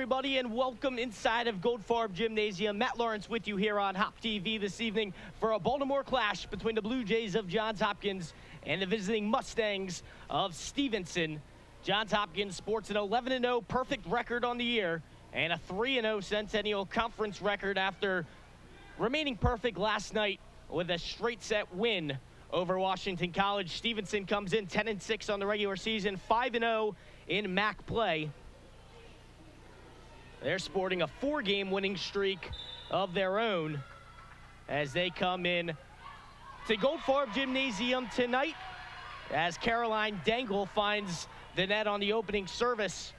everybody, and welcome inside of Goldfarb Gymnasium. Matt Lawrence with you here on HopTV this evening for a Baltimore clash between the Blue Jays of Johns Hopkins and the visiting Mustangs of Stevenson. Johns Hopkins sports an 11-0 perfect record on the year and a 3-0 Centennial Conference record after remaining perfect last night with a straight set win over Washington College. Stevenson comes in 10-6 on the regular season, 5-0 in MAC play. They're sporting a 4-game winning streak of their own as they come in to Goldfarb Gymnasium tonight as Caroline Dangle finds the net on the opening service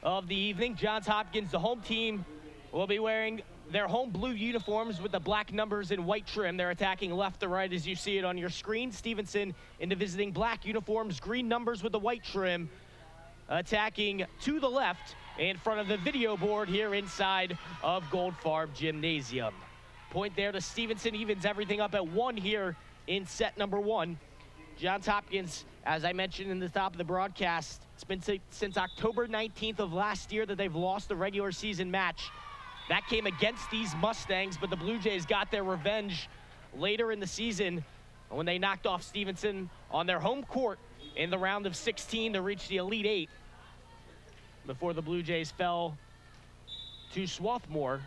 of the evening. Johns Hopkins, the home team, will be wearing their home blue uniforms with the black numbers and white trim. They're attacking left to right as you see it on your screen. Stevenson in the visiting black uniforms, green numbers with the white trim, attacking to the left in front of the video board here inside of Goldfarb Gymnasium. Point there to Stevenson, evens everything up at 1 here in set number 1. Johns Hopkins, as I mentioned in the top of the broadcast, it's been since October 19th of last year that they've lost the regular season match. That came against these Mustangs, but the Blue Jays got their revenge later in the season when they knocked off Stevenson on their home court in the round of 16 to reach the Elite Eight before the Blue Jays fell to Swarthmore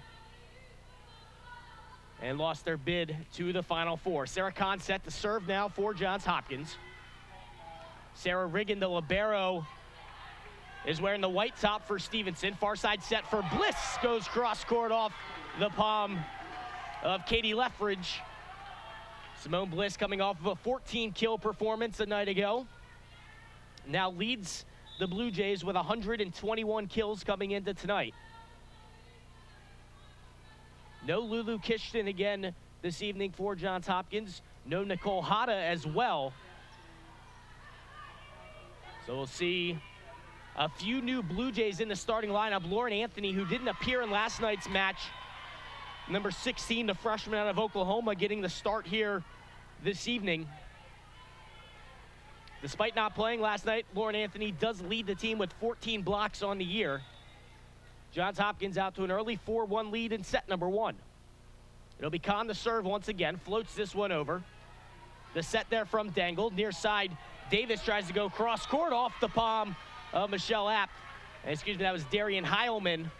and lost their bid to the Final Four. Sarah Kahn set to serve now for Johns Hopkins. Sarah Riggin, the libero, is wearing the white top for Stevenson. Far side set for Bliss, goes cross court off the palm of Katie Leffridge. Simone Bliss coming off of a 14-kill performance a night ago. Now leads the Blue Jays with 121 kills coming into tonight. No Lulu Kishton again this evening for Johns Hopkins. No Nicole Hada as well. So we'll see a few new Blue Jays in the starting lineup. Lauren Anthony, who didn't appear in last night's match, number 16, the freshman out of Oklahoma, getting the start here this evening. Despite not playing last night, Lauren Anthony does lead the team with 14 blocks on the year. Johns Hopkins out to an early 4-1 lead in set number 1. It'll be Kahn to serve once again, floats this one over. The set there from Dangle, near side. Davis tries to go cross court off the palm of Michelle Apt. Excuse me, that was Darian Heilman.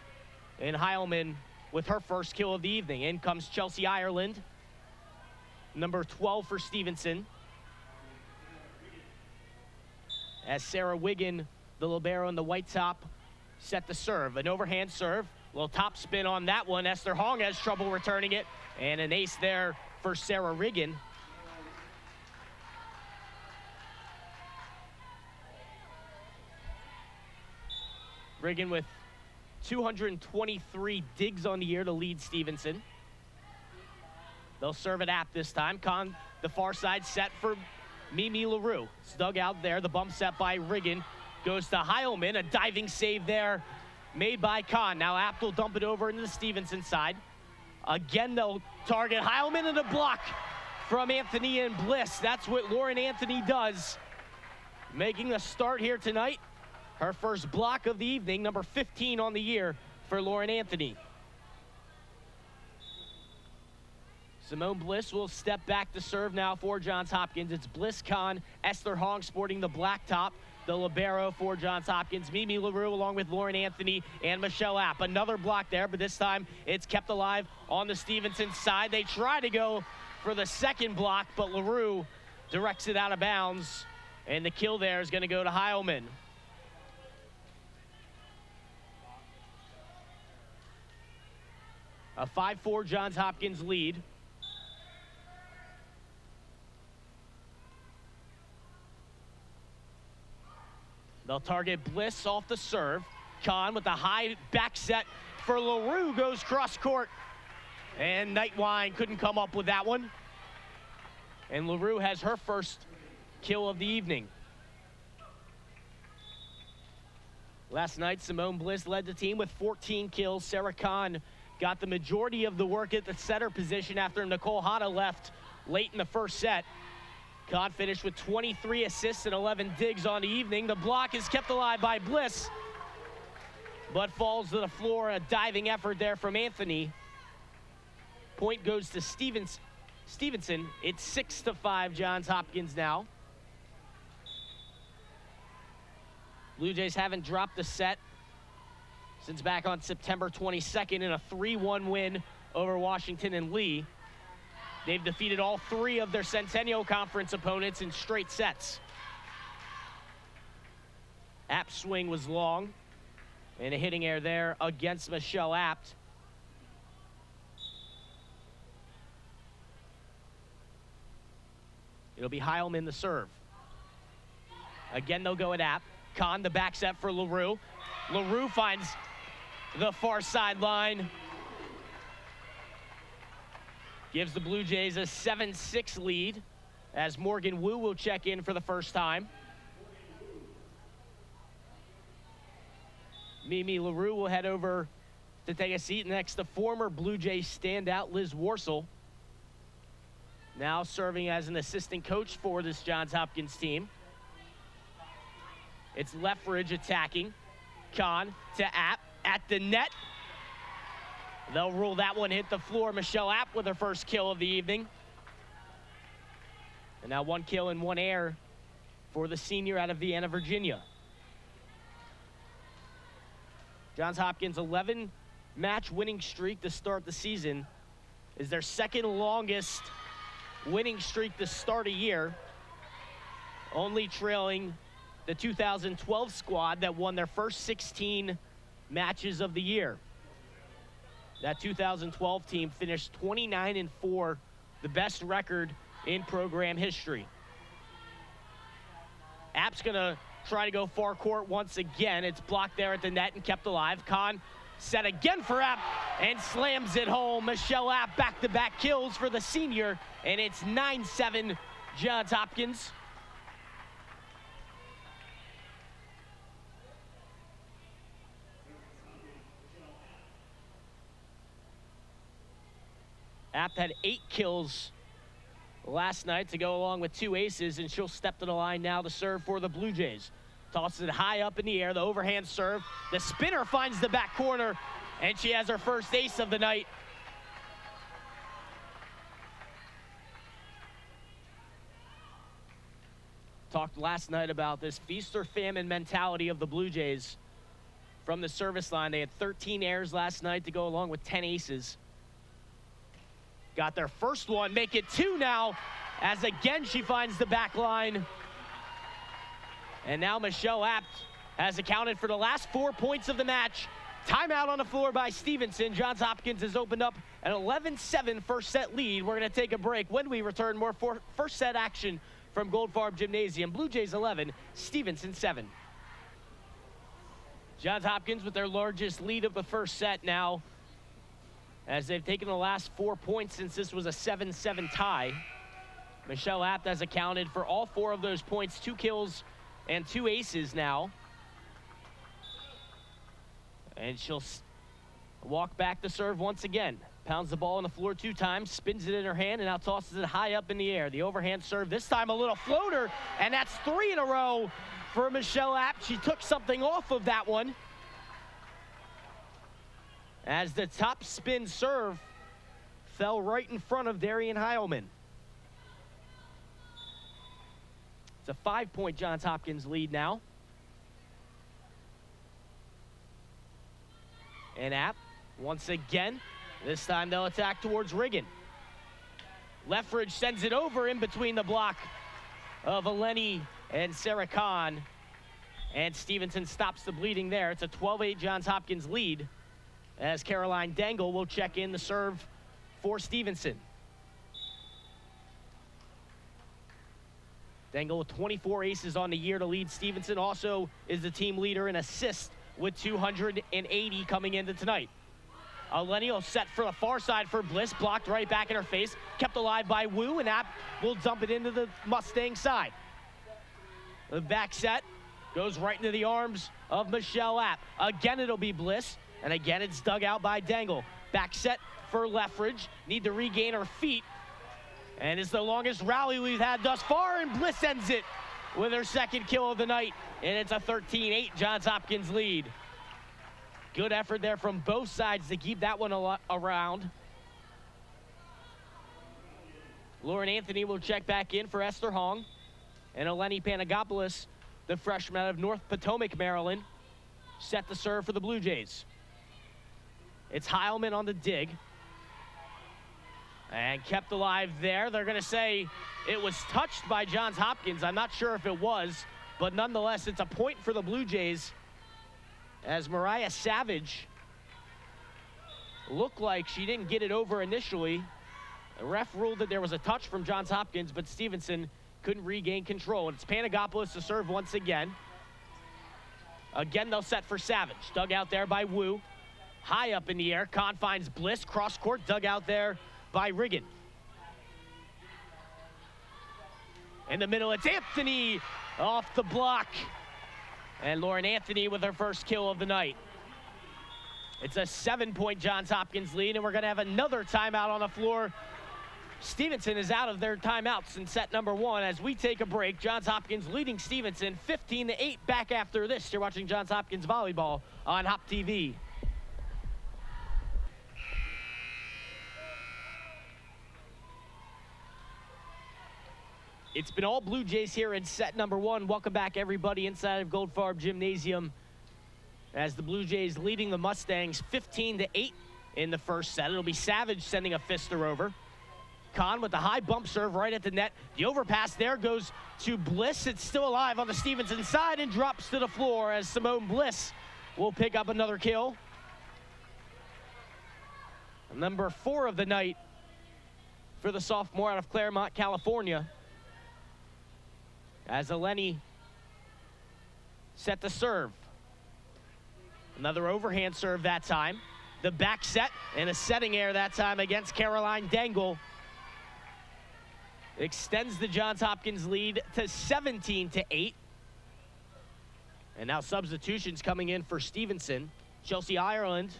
And Heilman with her first kill of the evening. In comes Chelsea Ireland, number 12 for Stevenson. As Sarah Wiggin, the libero in the white top, set to serve. An overhand serve, little top spin on that one. Esther Hong has trouble returning it, and an ace there for Sarah Riggin. Riggin with 223 digs on the year to lead Stevenson. They'll serve it Apt this time. Kahn, the far side set for Mimi LaRue. It's dug out there. The bump set by Riggin goes to Heilman. A diving save there made by Kahn. Now Apt will dump it over into the Stevenson side. Again, they'll target Heilman, and a block from Anthony and Bliss. That's what Lauren Anthony does, making the start here tonight. Her first block of the evening, number 15 on the year for Lauren Anthony. Simone Bliss will step back to serve now for Johns Hopkins. It's Bliss, Kahn, Esther Hong sporting the black top, the libero for Johns Hopkins. Mimi LaRue along with Lauren Anthony and Michelle Apt. Another block there, but this time it's kept alive on the Stevenson side. They try to go for the second block, but LaRue directs it out of bounds, and the kill there is going to go to Heilman. A 5-4 Johns Hopkins lead. They'll target Bliss off the serve. Kahn with the high back set for LaRue, goes cross court. And Nightwine couldn't come up with that one. And LaRue has her first kill of the evening. Last night, Simone Bliss led the team with 14 kills. Sarah Kahn got the majority of the work at the setter position after Nicole Hada left late in the first set. Kahn finished with 23 assists and 11 digs on the evening. The block is kept alive by Bliss. but falls to the floor. A diving effort there from Anthony. Point goes to Stevenson. It's 6-5 Johns Hopkins now. Blue Jays haven't dropped a set since back on September 22nd in a 3-1 win over Washington and Lee. They've defeated all 3 of their Centennial Conference opponents in straight sets. App's swing was long, and a hitting error there against Michelle Apt. It'll be Heilman the serve. Again, they'll go at Apt. Kahn, the back set for LaRue. LaRue finds the far sideline. Gives the Blue Jays a 7-6 lead as Morgan Wu will check in for the first time. Mimi LaRue will head over to take a seat next to former Blue Jays standout Liz Warcel, now serving as an assistant coach for this Johns Hopkins team. It's Leffridge attacking. Kahn to Apt at the net. They'll rule that one hit the floor. Michelle Apt with her first kill of the evening. And now 1 kill and 1 error for the senior out of Vienna, Virginia. Johns Hopkins' 11-match winning streak to start the season is their second longest winning streak to start a year, only trailing the 2012 squad that won their first 16 matches of the year. That 2012 team finished 29-4, the best record in program history. Apt's gonna try to go far court once again. It's blocked there at the net and kept alive. Kahn set again for Apt and slams it home. Michelle Apt back-to-back kills for the senior, and it's 9-7 Johns Hopkins. Apt had 8 kills last night to go along with 2 aces, and she'll step to the line now to serve for the Blue Jays. Tosses it high up in the air, the overhand serve. The spinner finds the back corner, and she has her first ace of the night. Talked last night about this feast or famine mentality of the Blue Jays from the service line. They had 13 errors last night to go along with 10 aces. Got their first one, make it 2 now, as again she finds the back line. And now Michelle Apt has accounted for the last 4 points of the match. Timeout on the floor by Stevenson. Johns Hopkins has opened up an 11-7 first set lead. We're gonna take a break. When we return, more first set action from Goldfarb Gymnasium. Blue Jays 11, Stevenson 7. Johns Hopkins with their largest lead of the first set now, as they've taken the last 4 points since this was a 7-7 tie. Michelle Apt has accounted for all 4 of those points, 2 kills and 2 aces now. And she'll walk back to serve once again. Pounds the ball on the floor 2 times, spins it in her hand, and now tosses it high up in the air. The overhand serve, this time a little floater, and that's 3 in a row for Michelle Apt. She took something off of that one, as the top spin serve fell right in front of Darian Heilman. It's a 5-point Johns Hopkins lead now. And Apt, once again, this time they'll attack towards Riggin. Leffridge sends it over in between the block of Eleni and Sarah Kahn. And Stevenson stops the bleeding there. It's a 12-8 Johns Hopkins lead, as Caroline Dangle will check in the serve for Stevenson. Dangle with 24 aces on the year to lead Stevenson. Also is the team leader in assists with 280 coming into tonight. Eleni set for the far side for Bliss, blocked right back in her face, kept alive by Wu, and Apt will dump it into the Mustang side. The back set goes right into the arms of Michelle Apt. Again, it'll be Bliss, and again, it's dug out by Dangle. Back set for Leffridge, need to regain her feet, and it's the longest rally we've had thus far, and Bliss ends it with her second kill of the night, and it's a 13-8 Johns Hopkins lead. Good effort there from both sides to keep that one around. Lauren Anthony will check back in for Esther Hong. And Eleni Panagopoulos, the freshman out of North Potomac, Maryland, set to serve for the Blue Jays. It's Heilman on the dig. And kept alive there. They're going to say it was touched by Johns Hopkins. I'm not sure if it was, but nonetheless, it's a point for the Blue Jays, as Mariah Savage looked like she didn't get it over initially. The ref ruled that there was a touch from Johns Hopkins, but Stevenson couldn't regain control. And it's Panagopoulos to serve once again. Again, they'll set for Savage. Dug out there by Wu. High up in the air. Kahn finds Bliss. Cross court, dug out there by Riggin. In the middle, it's Anthony off the block. And Lauren Anthony with her first kill of the night. It's a 7-point Johns Hopkins lead, and we're going to have another timeout on the floor. Stevenson is out of their timeouts in set number 1 as we take a break. Johns Hopkins leading Stevenson 15-8. Back after this, you're watching Johns Hopkins Volleyball on HopTV. It's been all Blue Jays here in set number 1. Welcome back, everybody, inside of Goldfarb Gymnasium, as the Blue Jays leading the Mustangs 15-8 in the first set. It'll be Savage sending a fister over. Kahn with the high bump serve right at the net. The overpass there goes to Bliss. It's still alive on the Stevenson side and drops to the floor as Simone Bliss will pick up another kill. Number 4 of the night for the sophomore out of Claremont, California. As Eleni set to serve. Another overhand serve that time. The back set and a setting air that time against Caroline Dangle. Extends the Johns Hopkins lead to 17-8. And now substitutions coming in for Stevenson. Chelsea Ireland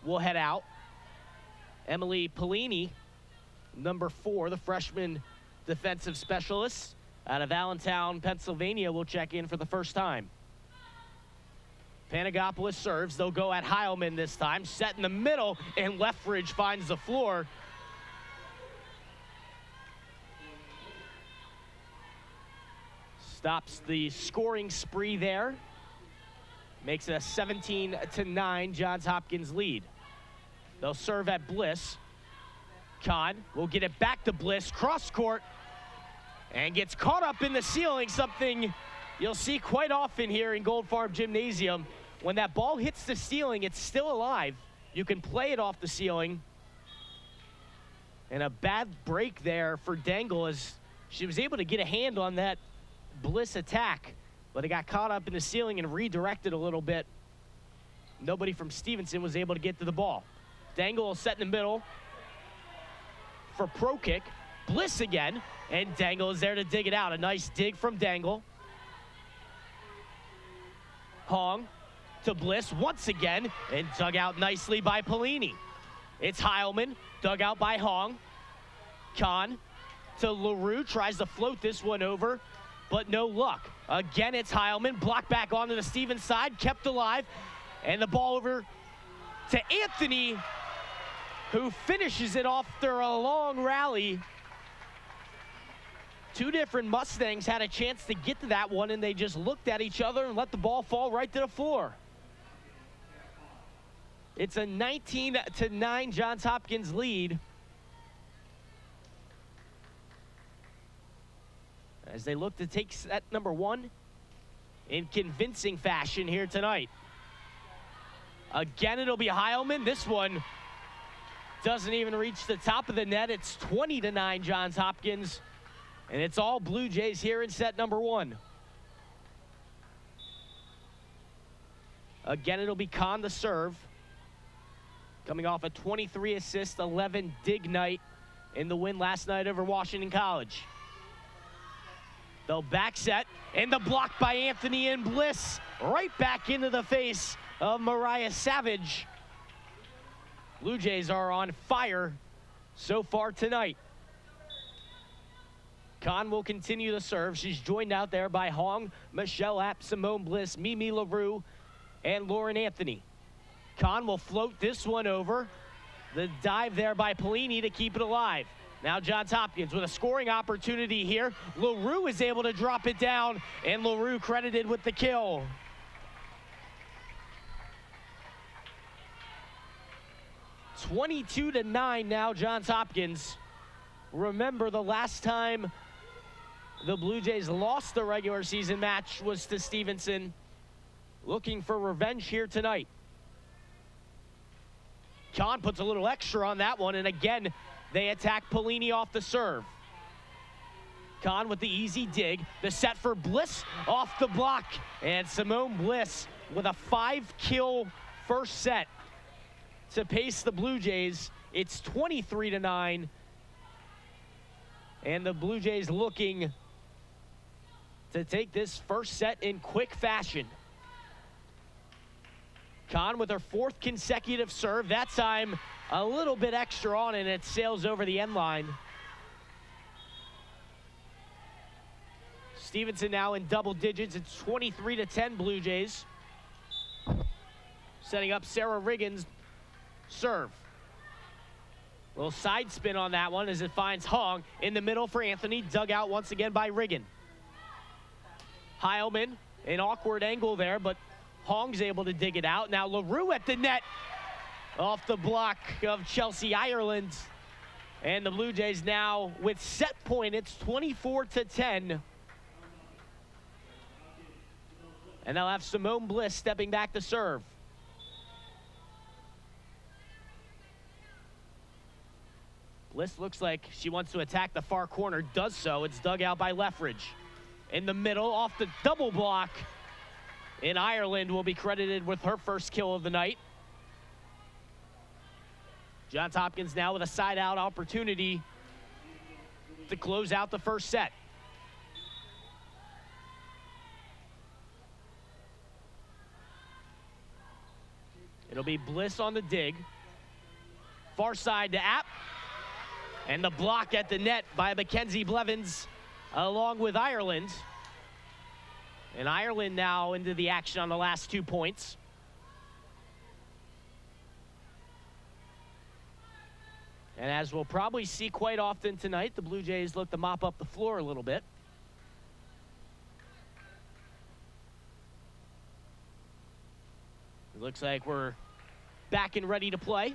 will head out. Emily Pellini, number 4, the freshman defensive specialist out of Allentown, Pennsylvania, will check in for the first time. Panagopoulos serves. They'll go at Heilman this time. Set in the middle, and Lethbridge finds the floor. Stops the scoring spree there. Makes it a 17-9 Johns Hopkins lead. They'll serve at Bliss. Kahn will get it back to Bliss. Cross court. And gets caught up in the ceiling, something you'll see quite often here in Goldfarb Gymnasium. When that ball hits the ceiling, it's still alive. You can play it off the ceiling. And a bad break there for Dangle as she was able to get a hand on that Bliss attack, but it got caught up in the ceiling and redirected a little bit. Nobody from Stevenson was able to get to the ball. Dangle will set in the middle for pro kick. Bliss again, and Dangle is there to dig it out. A nice dig from Dangle. Hong to Bliss once again, and dug out nicely by Pellini. It's Heilman, dug out by Hong. Kahn to LaRue, tries to float this one over, but no luck. Again, it's Heilman, blocked back onto the Stevens side, kept alive, and the ball over to Anthony, who finishes it off after a long rally. Two different Mustangs had a chance to get to that one, and they just looked at each other and let the ball fall right to the floor. It's a 19-9 Johns Hopkins lead, as they look to take set number 1 in convincing fashion here tonight. Again, it'll be Heilman. This one doesn't even reach the top of the net. It's 20-9 Johns Hopkins, and it's all Blue Jays here in set number 1. Again, it'll be Kahn to serve, coming off a 23 assist, 11 dig night in the win last night over Washington College. They'll back set, and the block by Anthony and Bliss right back into the face of Mariah Savage. Blue Jays are on fire so far tonight. Kahn will continue to serve. She's joined out there by Hong, Michelle App, Simone Bliss, Mimi LaRue, and Lauren Anthony. Kahn will float this one over. The dive there by Pelini to keep it alive. Now Johns Hopkins with a scoring opportunity here. LaRue is able to drop it down, and LaRue credited with the kill. (22-9) now, Johns Hopkins. Remember, the last time the Blue Jays lost the regular season match was to Stevenson. Looking for revenge here tonight. Kahn puts a little extra on that one, and again, they attack Pelini off the serve. Kahn with the easy dig. The set for Bliss off the block. And Simone Bliss with a 5-kill first set to pace the Blue Jays. It's 23-9. And the Blue Jays looking to take this first set in quick fashion. Kahn with her 4th consecutive serve. That time a little bit extra on, and it sails over the end line. Stevenson now in double digits. It's 23-10 Blue Jays. Setting up Sarah Riggins' serve. Little side spin on that one as it finds Hong in the middle for Anthony. Dug out once again by Riggin. Heilman, an awkward angle there, but Hong's able to dig it out. Now LaRue at the net off the block of Chelsea Ireland. And the Blue Jays now with set point. It's 24-10. And they'll have Simone Bliss stepping back to serve. Bliss looks like she wants to attack the far corner, does so. It's dug out by Leffridge. In the middle, off the double block. In Ireland will be credited with her first kill of the night. Johns Hopkins now with a side-out opportunity to close out the first set. It'll be Bliss on the dig. Far side to App. And the block at the net by Mackenzie Blevins along with Ireland. And Ireland now into the action on the last 2 points. And as we'll probably see quite often tonight, the Blue Jays look to mop up the floor a little bit. It looks like we're back and ready to play.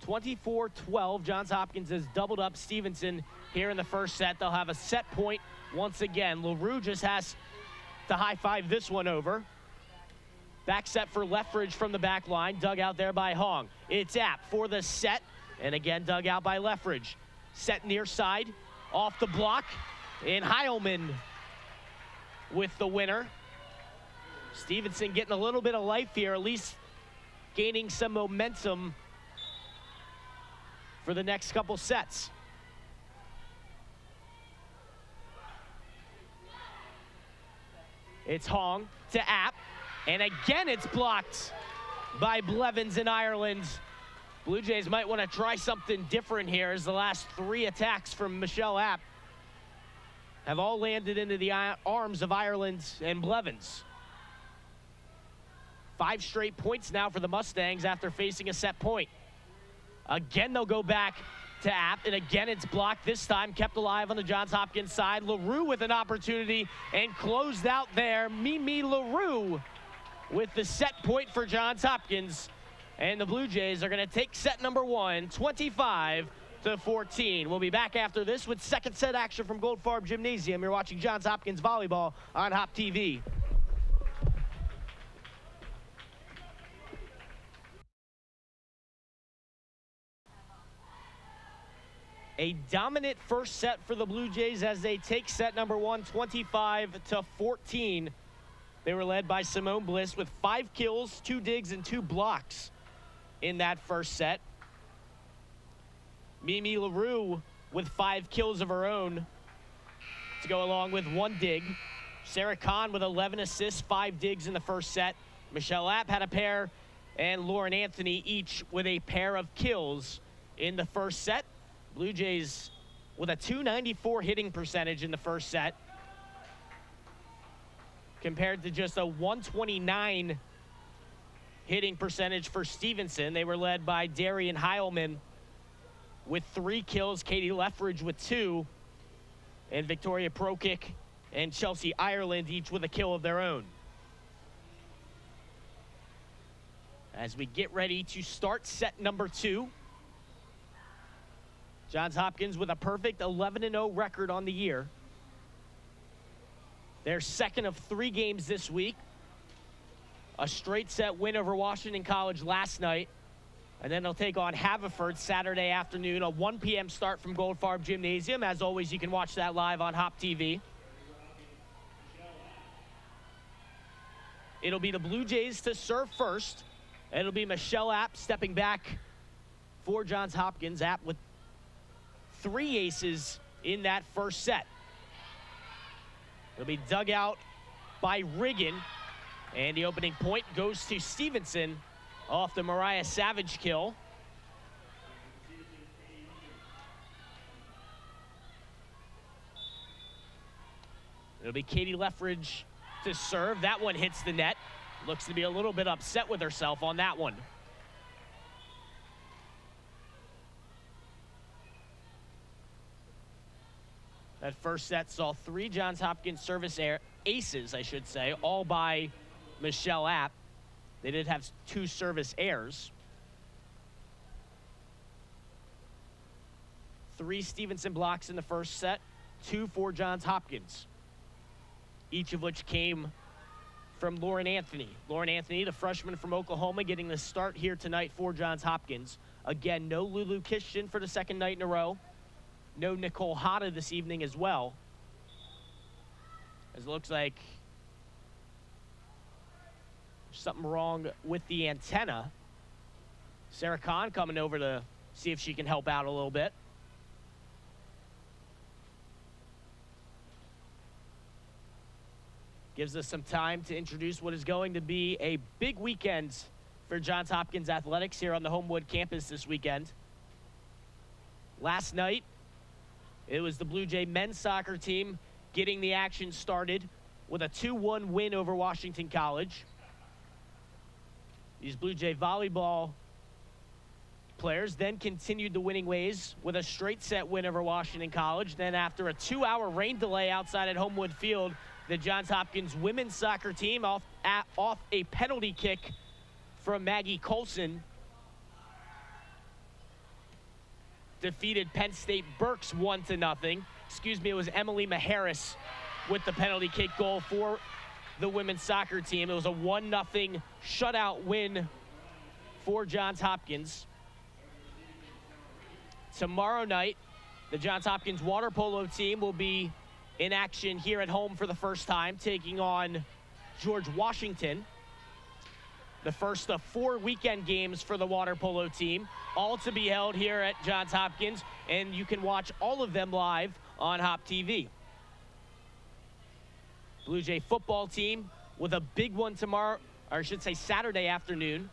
(24-12). Johns Hopkins has doubled up Stevenson here in the first set. They'll have a set point once again. LaRue just has to high-five this one over. Back set for Leffridge from the back line. Dug out there by Hong. It's App for the set. And again, dug out by Leffridge. Set near side. Off the block. And Heilman with the winner. Stevenson getting a little bit of life here, at least gaining some momentum for the next couple sets. It's Hong to App, and again it's blocked by Blevins in Ireland. Blue Jays might want to try something different here as the last 3 attacks from Michelle App have all landed into the arms of Ireland and Blevins. 5 straight points now for the Mustangs after facing a set point. Again, they'll go back to App, and again it's blocked. This time kept alive on the Johns Hopkins side. LaRue with an opportunity and closed out there. Mimi LaRue with the set point for Johns Hopkins. And the Blue Jays are going to take set number 1, 25-14. We'll be back after this with second set action from Goldfarb Gymnasium. You're watching Johns Hopkins Volleyball on HopTV. A dominant first set for the Blue Jays as they take set number 1, 25-14. They were led by Simone Bliss with 5 kills, 2 digs, and 2 blocks in that first set. Mimi LaRue with 5 kills of her own to go along with 1 dig. Sarah Kahn with 11 assists, 5 digs in the first set. Michelle App had a pair, and Lauren Anthony each with a pair of kills in the first set. Blue Jays with a .294 hitting percentage in the first set. compared to just a 129 hitting percentage for Stevenson. They were led by Darian Heilman with 3 kills, Katie Leffridge with 2, and Victoria Prokic and Chelsea Ireland each with a kill of their own. As we get ready to start set number 2, Johns Hopkins with a perfect 11-0 record on the year. Their second of 3 games this week. A straight set win over Washington College last night. And then they'll take on Haverford Saturday afternoon, a 1 p.m. start from Goldfarb Gymnasium. As always, you can watch that live on HopTV. It'll be the Blue Jays to serve first. It'll be Michelle App stepping back for Johns Hopkins. App with 3 aces in that first set. It'll be dug out by Riggin. And the opening point goes to Stevenson off the Mariah Savage kill. It'll be Katie Leffridge to serve. That one hits the net. Looks to be a little bit upset with herself on that one. That first set saw 3 Johns Hopkins service aces, I should say, all by Michelle App. They did have 2 service errors. 3 Stevenson blocks in the first set, 2 for Johns Hopkins, each of which came from Lauren Anthony. Lauren Anthony, the freshman from Oklahoma, getting the start here tonight for Johns Hopkins. Again, no Lulu Kishkin for the second night in a row. No Nicole Hada this evening as well. As it looks like there's something wrong with the antenna. Sarah Kahn coming over to see if she can help out a little bit. Gives us some time to introduce what is going to be a big weekend for Johns Hopkins athletics here on the Homewood campus this weekend. Last night, it was the Blue Jay men's soccer team getting the action started with a 2-1 win over Washington College. These Blue Jay volleyball players then continued the winning ways with a straight set win over Washington College. Then after a 2-hour rain delay outside at Homewood Field, the Johns Hopkins women's soccer team off a penalty kick from Maggie Colson defeated Penn State Berks 1-0. Excuse me, it was Emily Maharis with the penalty kick goal for the women's soccer team. It was a 1-0 shutout win for Johns Hopkins. Tomorrow night, the Johns Hopkins water polo team will be in action here at home for the first time, taking on George Washington. The first of 4 weekend games for the water polo team, all to be held here at Johns Hopkins, and you can watch all of them live on HopTV. Blue Jay football team with a big one tomorrow, or I should say Saturday afternoon.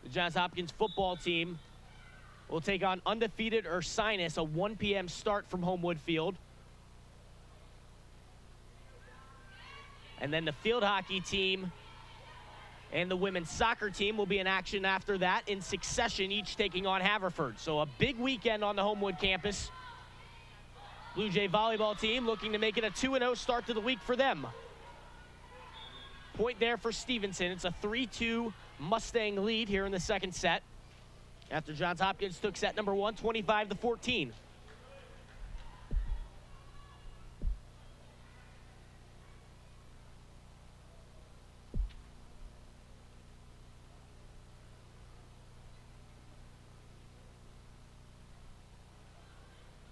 The Johns Hopkins football team will take on undefeated Ursinus, a 1 p.m. start from Homewood Field. And then the field hockey team and the women's soccer team will be in action after that in succession, each taking on Haverford. So a big weekend on the Homewood campus. Blue Jay volleyball team looking to make it a 2-0 start to the week for them. Point there for Stevenson. It's a 3-2 Mustang lead here in the second set, after Johns Hopkins took set number 1, 25-14.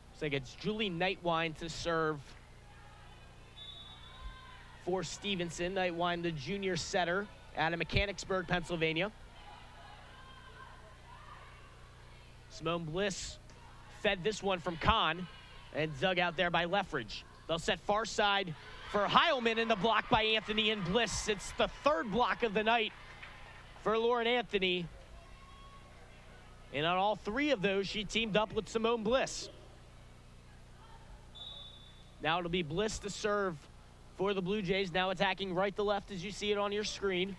Looks like it's Julie Nightwine to serve for Stevenson. Nightwine, the junior setter out of Mechanicsburg, Pennsylvania. Simone Bliss fed this one from Kahn and dug out there by Leffridge. They'll set far side for Heilman, in the block by Anthony and Bliss. It's the 3rd block of the night for Lauren Anthony. And on all 3 of those, she teamed up with Simone Bliss. Now it'll be Bliss to serve for the Blue Jays, now attacking right to left as you see it on your screen.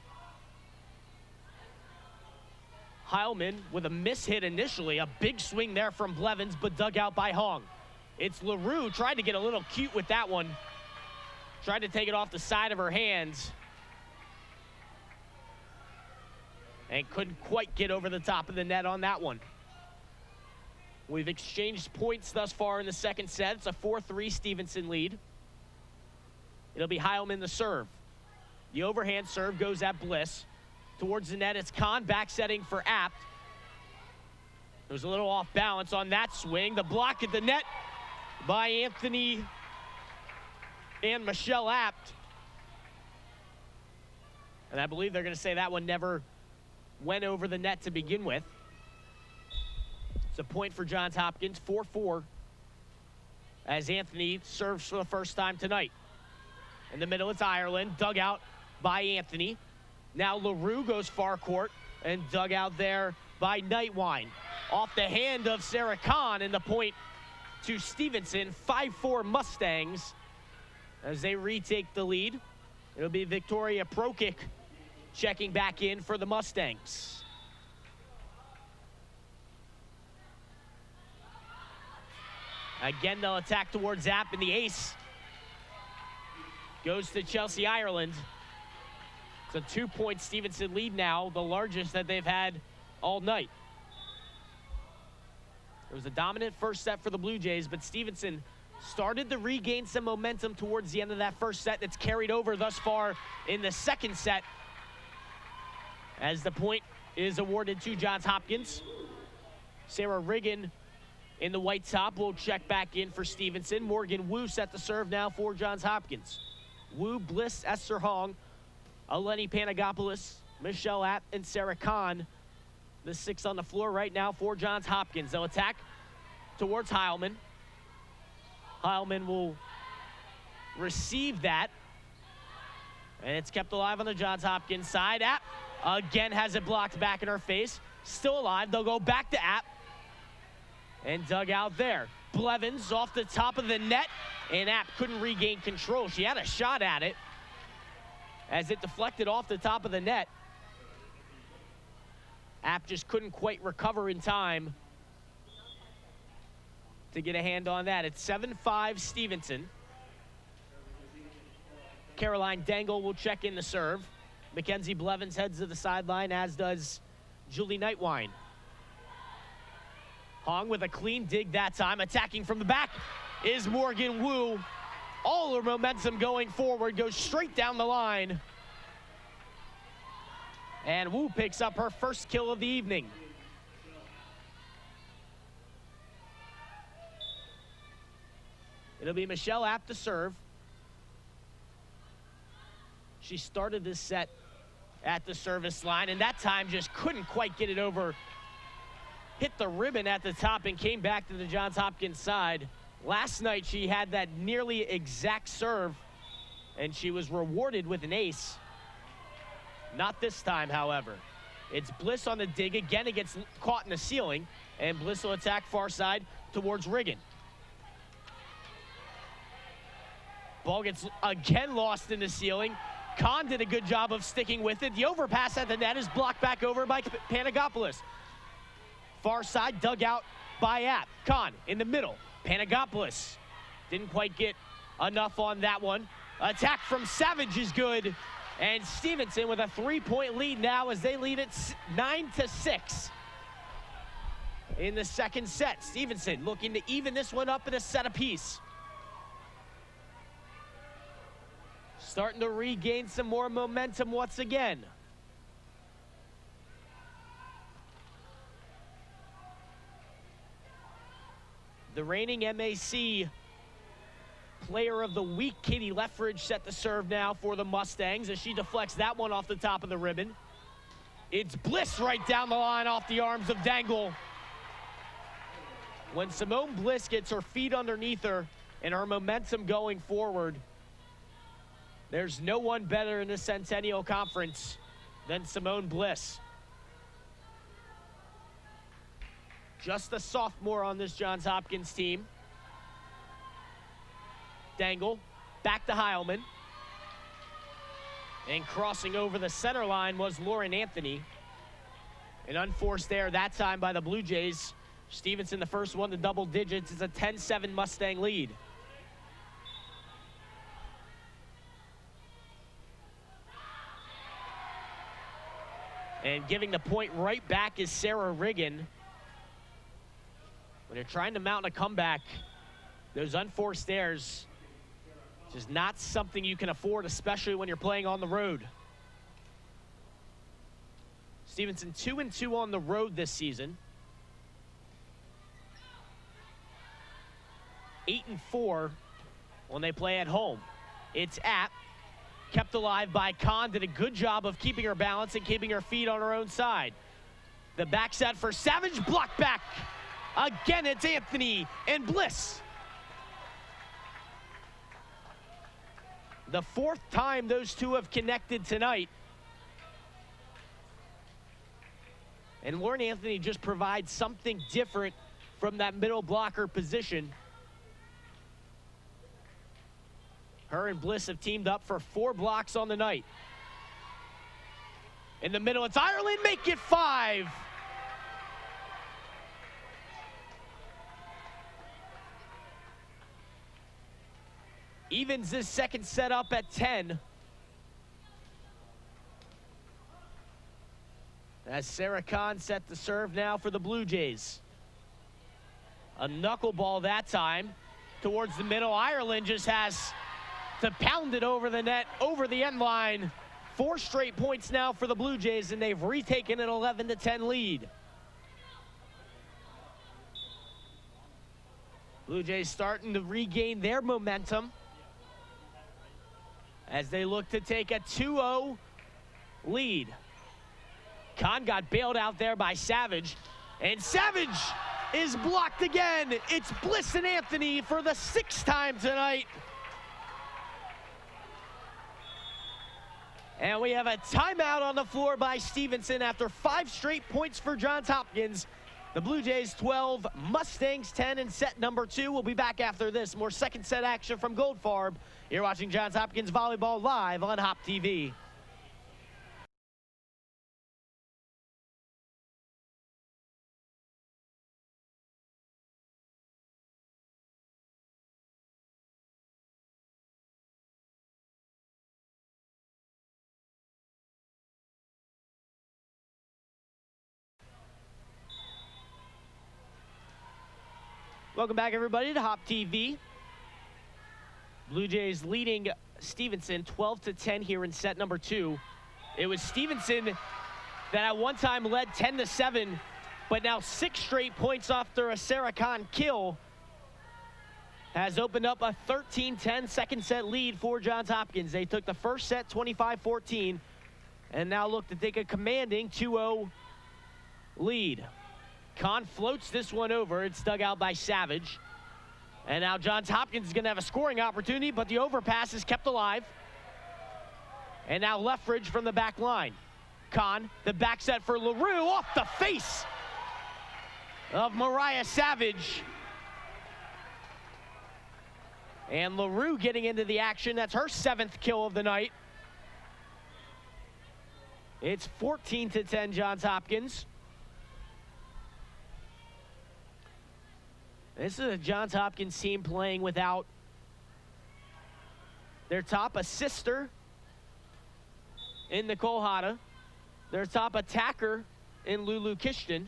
Heilman with a miss hit initially, a big swing there from Blevins, but dug out by Hong. It's LaRue, tried to get a little cute with that one. Tried to take it off the side of her hands. And couldn't quite get over the top of the net on that one. We've exchanged points thus far in the second set. It's a 4-3 Stevenson lead. It'll be Heilman the serve. The overhand serve goes at Bliss. Towards the net, it's Kahn back setting for Apt. There's a little off balance on that swing. The block at the net by Anthony and Michelle Apt. And I believe they're going to say that one never went over the net to begin with. It's a point for Johns Hopkins, 4-4, as Anthony serves for the first time tonight. In the middle, it's Ireland, dug out by Anthony. Now LaRue goes far court and dug out there by Nightwine. Off the hand of Sarah Kahn, and the point to Stevenson. 5-4 Mustangs as they retake the lead. It'll be Victoria Prokic checking back in for the Mustangs. Again, they'll attack towards Zapp, and the ace goes to Chelsea Ireland. It's a 2-point Stevenson lead now, the largest that they've had all night. It was a dominant first set for the Blue Jays, but Stevenson started to regain some momentum towards the end of that first set that's carried over thus far in the second set, as the point is awarded to Johns Hopkins. Sarah Riggin in the white top will check back in for Stevenson. Morgan Wu set the serve now for Johns Hopkins. Wu, Bliss, Esther Hong, Eleni Panagopoulos, Michelle Apt, and Sarah Kahn. The six on the floor right now for Johns Hopkins. They'll attack towards Heilman. Heilman will receive that. And it's kept alive on the Johns Hopkins side. Apt again has it blocked back in her face. Still alive. They'll go back to Apt. And dug out there. Blevins off the top of the net. And Apt couldn't regain control. She had a shot at it as it deflected off the top of the net. Apt just couldn't quite recover in time to get a hand on that. It's 7-5 Stevenson. Caroline Dangle will check in the serve. Mackenzie Blevins heads to the sideline, as does Julie Nightwine. Hong with a clean dig that time. Attacking from the back is Morgan Wu. All her momentum going forward goes straight down the line. And Wu picks up her first kill of the evening. It'll be Michelle Apt to serve. She started this set at the service line, and that time just couldn't quite get it over. Hit the ribbon at the top and came back to the Johns Hopkins side. Last night she had that nearly exact serve, and she was rewarded with an ace. Not this time, however. It's Bliss on the dig. Again, it gets caught in the ceiling, and Bliss will attack far side towards Riggin. Ball gets again lost in the ceiling. Kahn did a good job of sticking with it. The overpass at the net is blocked back over by Panagopoulos. Far side dug out by Apt. Kahn in the middle. Panagopoulos didn't quite get enough on that one. Attack from Savage is good. And Stevenson with a 3-point lead now as they lead it 9-6 in the second set. Stevenson looking to even this one up in a set apiece. Starting to regain some more momentum once again. The reigning MAC Player of the Week, Katie Leffridge, set the serve now for the Mustangs as she deflects that one off the top of the ribbon. It's Bliss right down the line off the arms of Dangle. When Simone Bliss gets her feet underneath her and her momentum going forward, there's no one better in the Centennial Conference than Simone Bliss. Just a sophomore on this Johns Hopkins team. Dangle, back to Heilman. And crossing over the center line was Lauren Anthony. An unforced error that time by the Blue Jays. Stevenson, the first one to double digits. It's a 10-7 Mustang lead. And giving the point right back is Sarah Riggin. When you're trying to mount a comeback, those unforced errors, just not something you can afford, especially when you're playing on the road. Stevenson 2-2 on the road this season. 8-4 when they play at home. It's at, kept alive by Kahn, did a good job of keeping her balance and keeping her feet on her own side. The back set for Savage, block back. Again, it's Anthony and Bliss. The fourth time those two have connected tonight. And Lauren Anthony just provides something different from that middle blocker position. Her and Bliss have teamed up for 4 blocks on the night. In the middle, it's Ireland, make it 5. Evens this second set up at 10. As Sarah Kahn set to serve now for the Blue Jays. A knuckleball that time towards the middle. Ireland just has to pound it over the net, over the end line. 4 straight points now for the Blue Jays, and they've retaken an 11-10 lead. Blue Jays starting to regain their momentum as they look to take a 2-0 lead. Kahn got bailed out there by Savage, and Savage is blocked again. It's Bliss and Anthony for the 6th time tonight. And we have a timeout on the floor by Stevenson after 5 straight points for Johns Hopkins. The Blue Jays 12, Mustangs 10 in set number 2. We'll be back after this. More second set action from Goldfarb. You're watching Johns Hopkins Volleyball live on HopTV. Welcome back, everybody, to HopTV. Blue Jays leading Stevenson 12-10 here in set number 2. It was Stevenson that at one time led 10-7, but now 6 straight points after a Sarah Kahn kill has opened up a 13-10 second set lead for Johns Hopkins. They took the first set 25-14 and now look to take a commanding 2-0 lead. Kahn floats this one over. It's dug out by Savage. And now Johns Hopkins is going to have a scoring opportunity, but the overpass is kept alive. And now Leffridge from the back line. Kahn, the back set for LaRue, off the face of Mariah Savage. And LaRue getting into the action. That's her 7th kill of the night. It's 14-10 Johns Hopkins. This is a Johns Hopkins team playing without their top assister in Nicole Hada, their top attacker in Lulu Kishton.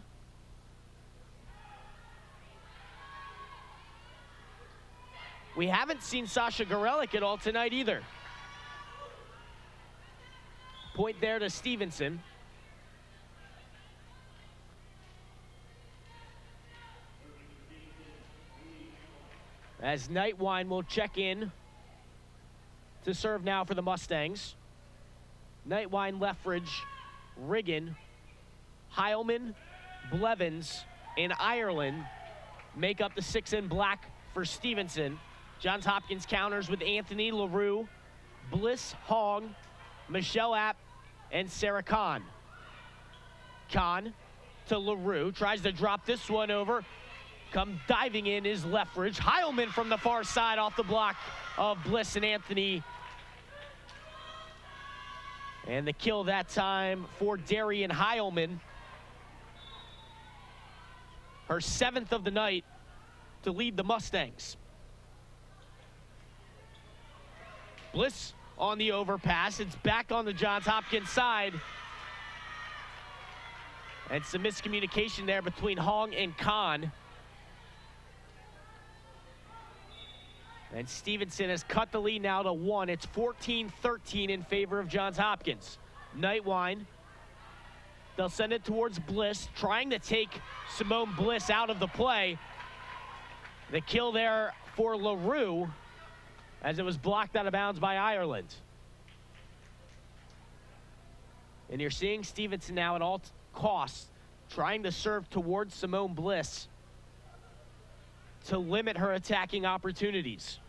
We haven't seen Sasha Gorelick at all tonight either. Point there to Stevenson. As Nightwine will check in to serve now for the Mustangs. Nightwine, Leffridge, Riggin, Heilman, Blevins, and Ireland make up the 6 in black for Stevenson. Johns Hopkins counters with Anthony, LaRue, Bliss, Hong, Michelle App, and Sarah Kahn. Kahn to LaRue, tries to drop this one over. Come diving in is Leffridge. Heilman from the far side off the block of Bliss and Anthony. And the kill that time for Darian Heilman. Her 7th of the night to lead the Mustangs. Bliss on the overpass. It's back on the Johns Hopkins side. And some miscommunication there between Hong and Kahn. And Stevenson has cut the lead now to 1. It's 14-13 in favor of Johns Hopkins. Nightwine. They'll send it towards Bliss, trying to take Simone Bliss out of the play. The kill there for LaRue, as it was blocked out of bounds by Ireland. And you're seeing Stevenson now at all costs trying to serve towards Simone Bliss to limit her attacking opportunities.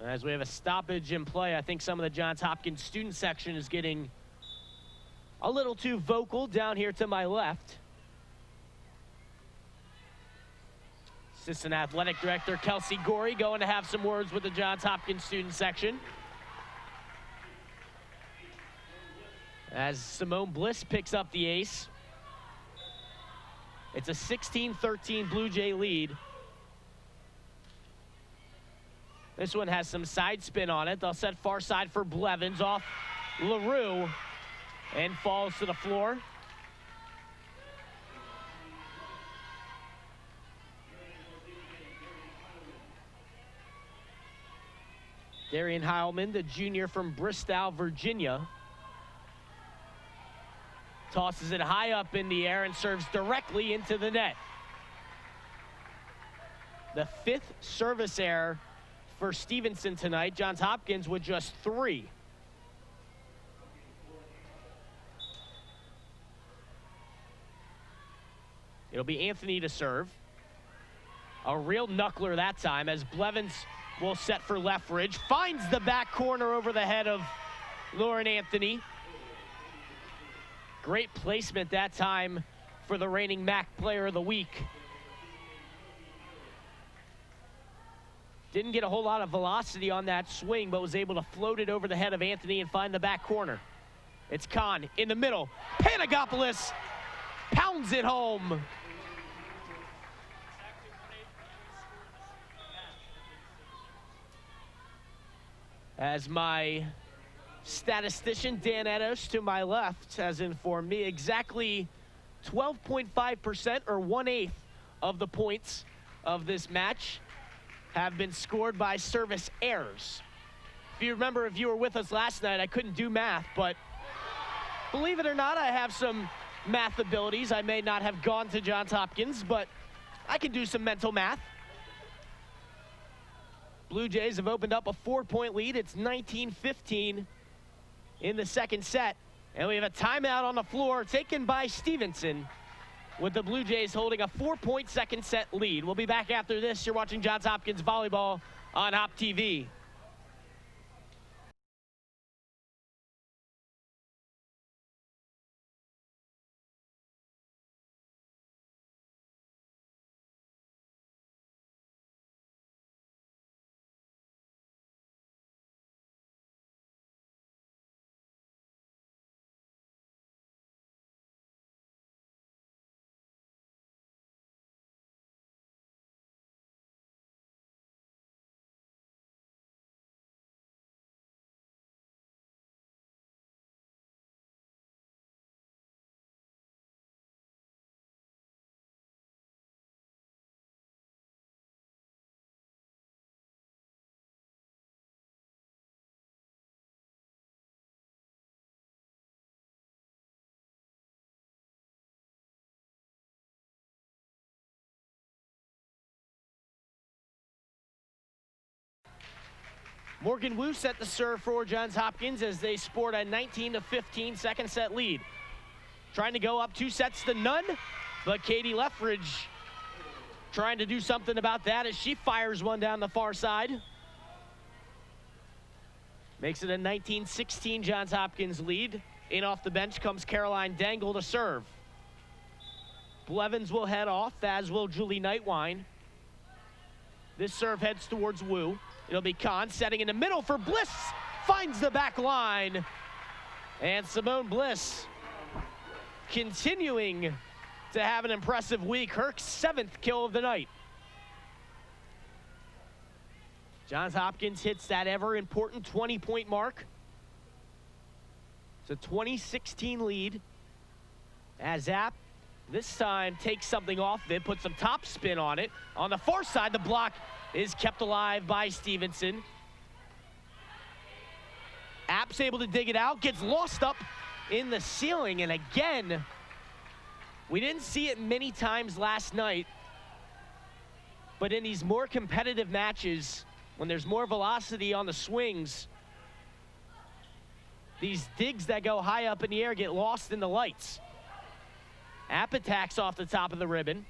As we have a stoppage in play, I think some of the Johns Hopkins student section is getting a little too vocal down here to my left. Assistant Athletic Director Kelsey Gorey going to have some words with the Johns Hopkins student section. As Simone Bliss picks up the ace. It's a 16-13 Blue Jay lead. This one has some side spin on it. They'll set far side for Blevins off LaRue and falls to the floor. Darian Heilman, the junior from Bristow, Virginia, tosses it high up in the air and serves directly into the net. The 5th service error for Stevenson tonight. Johns Hopkins with just 3. It'll be Anthony to serve. A real knuckler that time, as Blevins will set for Leffridge. Finds the back corner over the head of Lauren Anthony. Great placement that time for the reigning MAC Player of the Week. Didn't get a whole lot of velocity on that swing, but was able to float it over the head of Anthony and find the back corner. It's Kahn in the middle. Panagopoulos pounds it home. As my statistician, Dan Edos, to my left, has informed me, exactly 12.5% or 1/8 of the points of this match have been scored by service errors. If you remember, if you were with us last night, I couldn't do math, but believe it or not, I have some math abilities. I may not have gone to Johns Hopkins, but I can do some mental math. Blue Jays have opened up a 4-point lead. It's 19-15 in the second set. And we have a timeout on the floor taken by Stevenson, with the Blue Jays holding a 4-point second set lead. We'll be back after this. You're watching Johns Hopkins Volleyball on HopTV. Morgan Wu set the serve for Johns Hopkins as they sport a 19-15 second set lead. Trying to go up 2 sets to none, but Katie Leffridge trying to do something about that as she fires one down the far side. Makes it a 19-16 Johns Hopkins lead. In off the bench comes Caroline Dangle to serve. Blevins will head off, as will Julie Nightwine. This serve heads towards Wu. It'll be Kahn setting in the middle for Bliss. Finds the back line. And Simone Bliss continuing to have an impressive week. Her 7th kill of the night. Johns Hopkins hits that ever important 20-point mark. It's a 20-16 lead. As App this time takes something off of it, puts some top spin on it. On the far side, the block is kept alive by Stevenson. App's able to dig it out, gets lost up in the ceiling, and again, we didn't see it many times last night, but in these more competitive matches, when there's more velocity on the swings, these digs that go high up in the air get lost in the lights. App attacks off the top of the ribbon.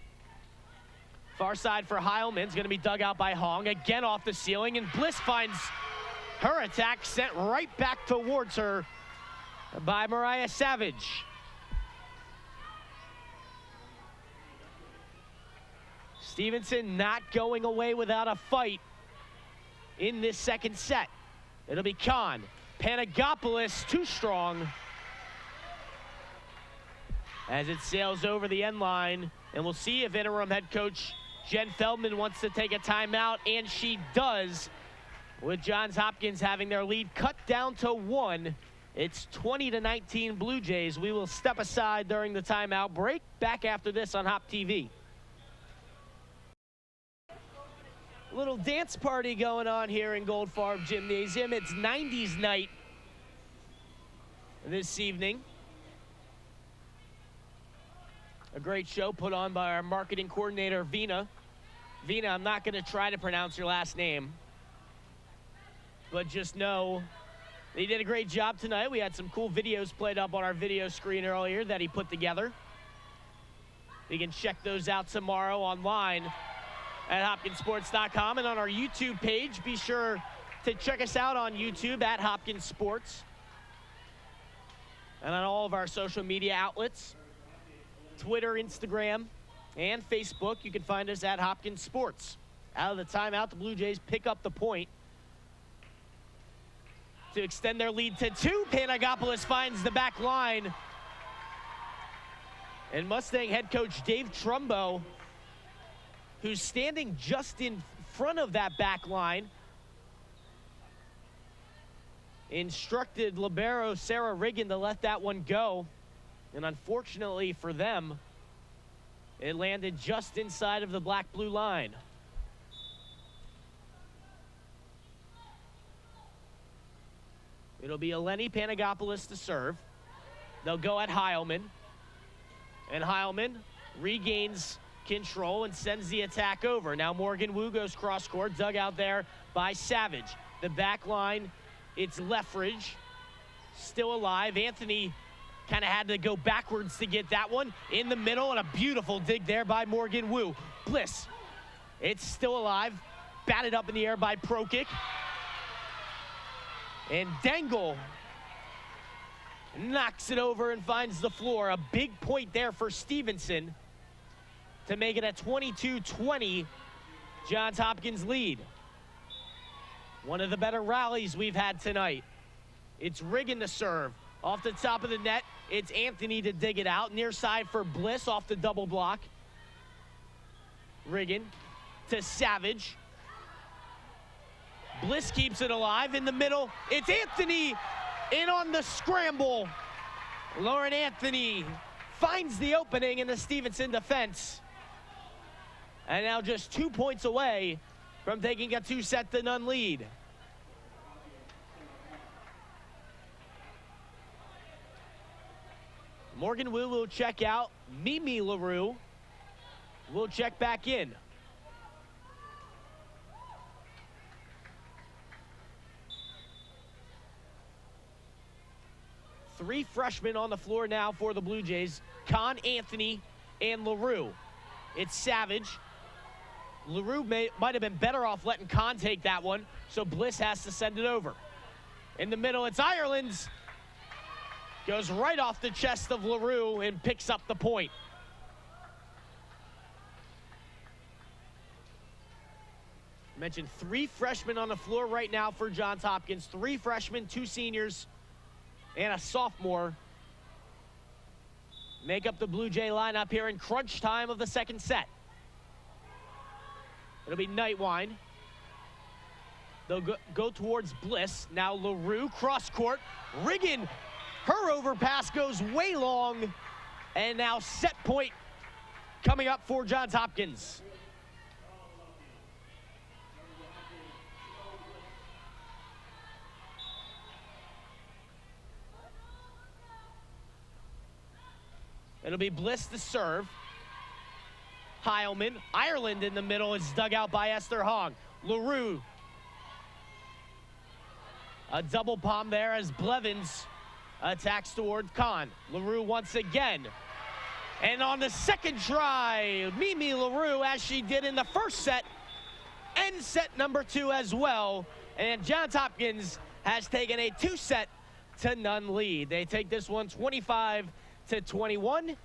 Far side for Heilman's going to be dug out by Hong. Again off the ceiling, and Bliss finds her attack sent right back towards her by Mariah Savage. Stevenson not going away without a fight in this second set. It'll be Kahn. Panagopoulos too strong as it sails over the end line, and we'll see if interim head coach Jen Feldman wants to take a timeout, and she does, with Johns Hopkins having their lead cut down to 1. It's 20-19 Blue Jays. We will step aside during the timeout break. Back after this on HopTV. Little dance party going on here in Goldfarb Gymnasium. It's 90s night this evening. A great show put on by our marketing coordinator, Vina. Vina, I'm not going to try to pronounce your last name, but just know he did a great job tonight. We had some cool videos played up on our video screen earlier that he put together. You can check those out tomorrow online at hopkinsports.com, and on our YouTube page, be sure to check us out on YouTube at Hopkins Sports, and on all of our social media outlets, Twitter, Instagram, and Facebook. You can find us at Hopkins Sports. Out of the timeout, the Blue Jays pick up the point to extend their lead to 2. Panagopoulos finds the back line, and Mustang head coach Dave Trumbo, who's standing just in front of that back line, instructed libero Sarah Riggin to let that one go. And unfortunately for them, it landed just inside of the black-blue line. It'll be Eleni Panagopoulos to serve. They'll go at Heilman. And Heilman regains control and sends the attack over. Now Morgan Wu goes cross-court, dug out there by Savage. The back line, it's Leffridge, still alive. Anthony kind of had to go backwards to get that one. In the middle, and a beautiful dig there by Morgan Wu. Bliss, it's still alive. Batted up in the air by Prokic. And Dangle knocks it over and finds the floor. A big point there for Stevenson to make it a 22-20 Johns Hopkins lead. One of the better rallies we've had tonight. It's Riggin to serve. Off the top of the net, it's Anthony to dig it out. Near side for Bliss off the double block. Riggin to Savage. Bliss keeps it alive. In the middle, it's Anthony in on the scramble. Lauren Anthony finds the opening in the Stevenson defense. And now just 2 points away from taking a 2-0 lead. Morgan Wu will check out. Mimi LaRue will check back in. Three freshmen on the floor now for the Blue Jays. Kahn, Anthony, and LaRue. It's Savage. LaRue might have been better off letting Kahn take that one, so Bliss has to send it over. In the middle, it's Ireland's. Goes right off the chest of LaRue and picks up the point. Mentioned 3 freshmen on the floor right now for Johns Hopkins. 3 freshmen, 2 seniors, and a sophomore make up the Blue Jay lineup here in crunch time of the second set. It'll be Nightwine. They'll go towards Bliss. Now LaRue, cross court. Riggin, her overpass goes way long. And now set point coming up for Johns Hopkins. It'll be Bliss to serve. Heilman, Ireland in the middle is dug out by Esther Hong. LaRue. A double palm there as Blevins attacks toward Kahn. LaRue once again. And on the second try, Mimi LaRue, as she did in the first set, ends set number 2 as well. And Johns Hopkins has taken a 2-set-to-none lead. They take this one 25-21.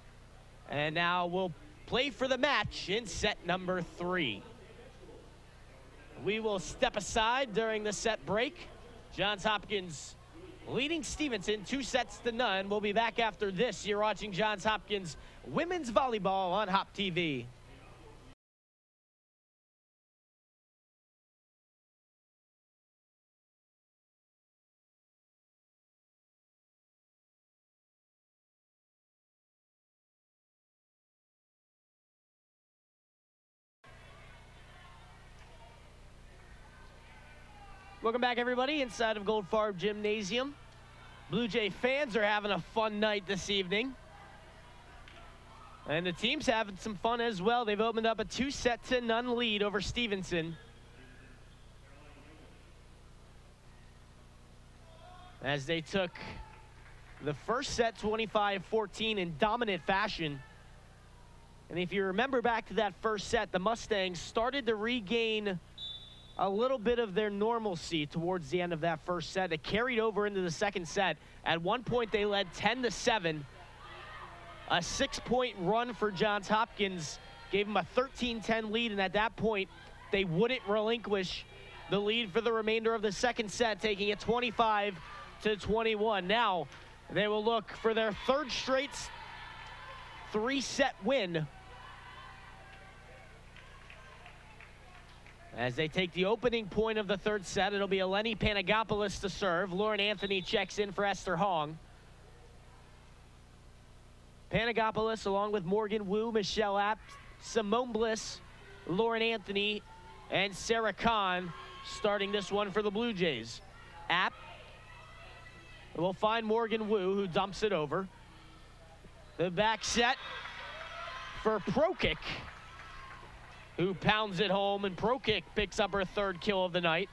And now we'll play for the match in set number 3. We will step aside during the set break. Johns Hopkins leading Stevenson 2-0. We'll be back after this. You're watching Johns Hopkins Women's Volleyball on HopTV. Welcome back, everybody, inside of Goldfarb Gymnasium. Blue Jay fans are having a fun night this evening. And the team's having some fun as well. They've opened up a 2-0 lead over Stevenson. As they took the first set 25-14 in dominant fashion. And if you remember back to that first set, the Mustangs started to regain a little bit of their normalcy towards the end of that first set. It carried over into the second set. At one point, they led 10-7. A 6-point run for Johns Hopkins gave them a 13-10 lead, and at that point, they wouldn't relinquish the lead for the remainder of the second set, taking it 25-21. Now, they will look for their 3rd straight 3-set win as they take the opening point of the 3rd set. It'll be Eleni Panagopoulos to serve. Lauren Anthony checks in for Esther Hong. Panagopoulos, along with Morgan Wu, Michelle Apt, Simone Bliss, Lauren Anthony, and Sarah Kahn starting this one for the Blue Jays. Apt will find Morgan Wu, who dumps it over. The back set for Prokic, who pounds it home, and Prokic picks up her 3rd kill of the night.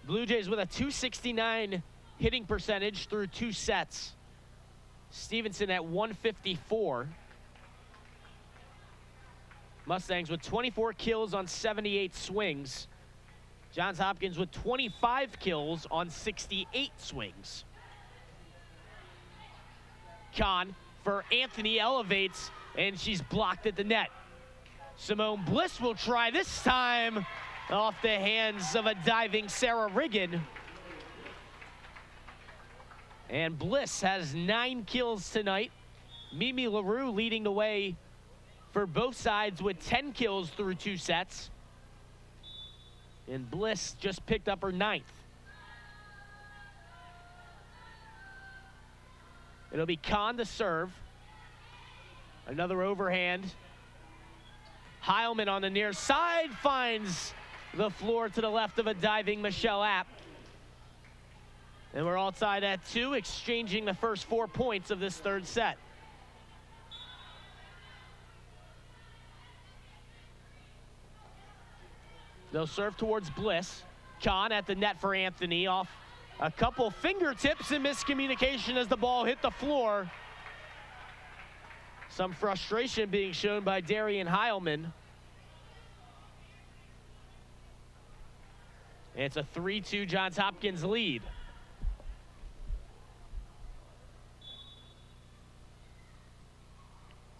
Blue Jays with a .269 hitting percentage through 2 sets. Stevenson at 154. Mustangs with 24 kills on 78 swings. Johns Hopkins with 25 kills on 68 swings. Kahn for Anthony elevates, and she's blocked at the net. Simone Bliss will try this time off the hands of a diving Sarah Riggin. And Bliss has 9 kills tonight. Mimi LaRue leading the way for both sides with 10 kills through 2 sets. And Bliss just picked up her 9th. It'll be Kahn to serve. Another overhand. Heilman on the near side finds the floor to the left of a diving Michelle Apt. And we're all tied at 2, exchanging the first 4 points of this 3rd set. They'll serve towards Bliss. Kahn at the net for Anthony, off a couple fingertips and miscommunication as the ball hit the floor. Some frustration being shown by Darian Heilman. And it's a 3-2 Johns Hopkins lead.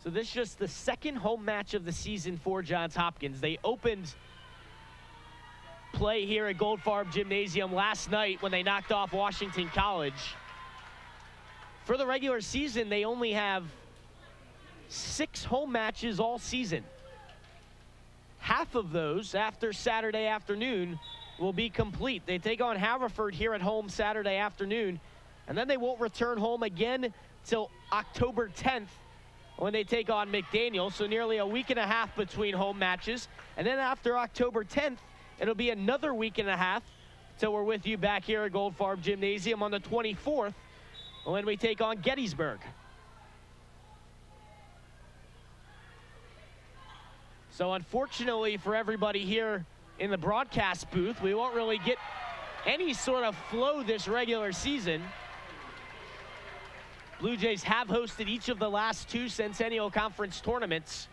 So this is just the second home match of the season for Johns Hopkins. They opened play here at Goldfarb Gymnasium last night when they knocked off Washington College. For the regular season, they only have 6 home matches all season. Half of those after Saturday afternoon will be complete. They take on Haverford here at home Saturday afternoon, and then they won't return home again till October 10th when they take on McDaniel. So nearly a week and a half between home matches. And then after October 10th, it'll be another week and a half till we're with you back here at Goldfarb Gymnasium on the 24th when we take on Gettysburg. So unfortunately for everybody here in the broadcast booth, we won't really get any sort of flow this regular season. Blue Jays have hosted each of the last 2 Centennial Conference tournaments,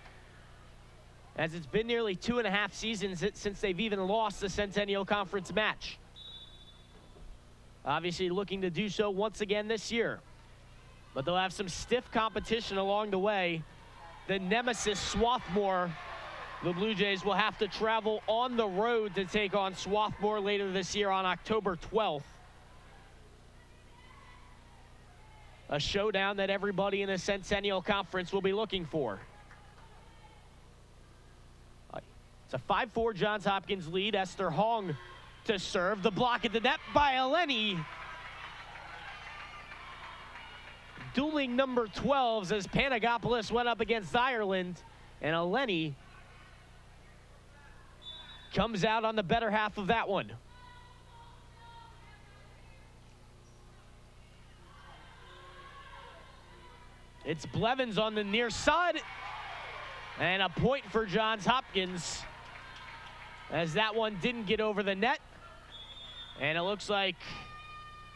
as it's been nearly 2.5 seasons since they've even lost the Centennial Conference match. Obviously looking to do so once again this year, but they'll have some stiff competition along the way. The nemesis Swarthmore, the Blue Jays will have to travel on the road to take on Swarthmore later this year on October 12th. A showdown that everybody in the Centennial Conference will be looking for. It's a 5-4 Johns Hopkins lead. Esther Hong to serve. The block at the net by Eleni. Dueling number 12s as Panagopoulos went up against Ireland, and Eleni comes out on the better half of that one. It's Blevins on the near side, and a point for Johns Hopkins as that one didn't get over the net. And it looks like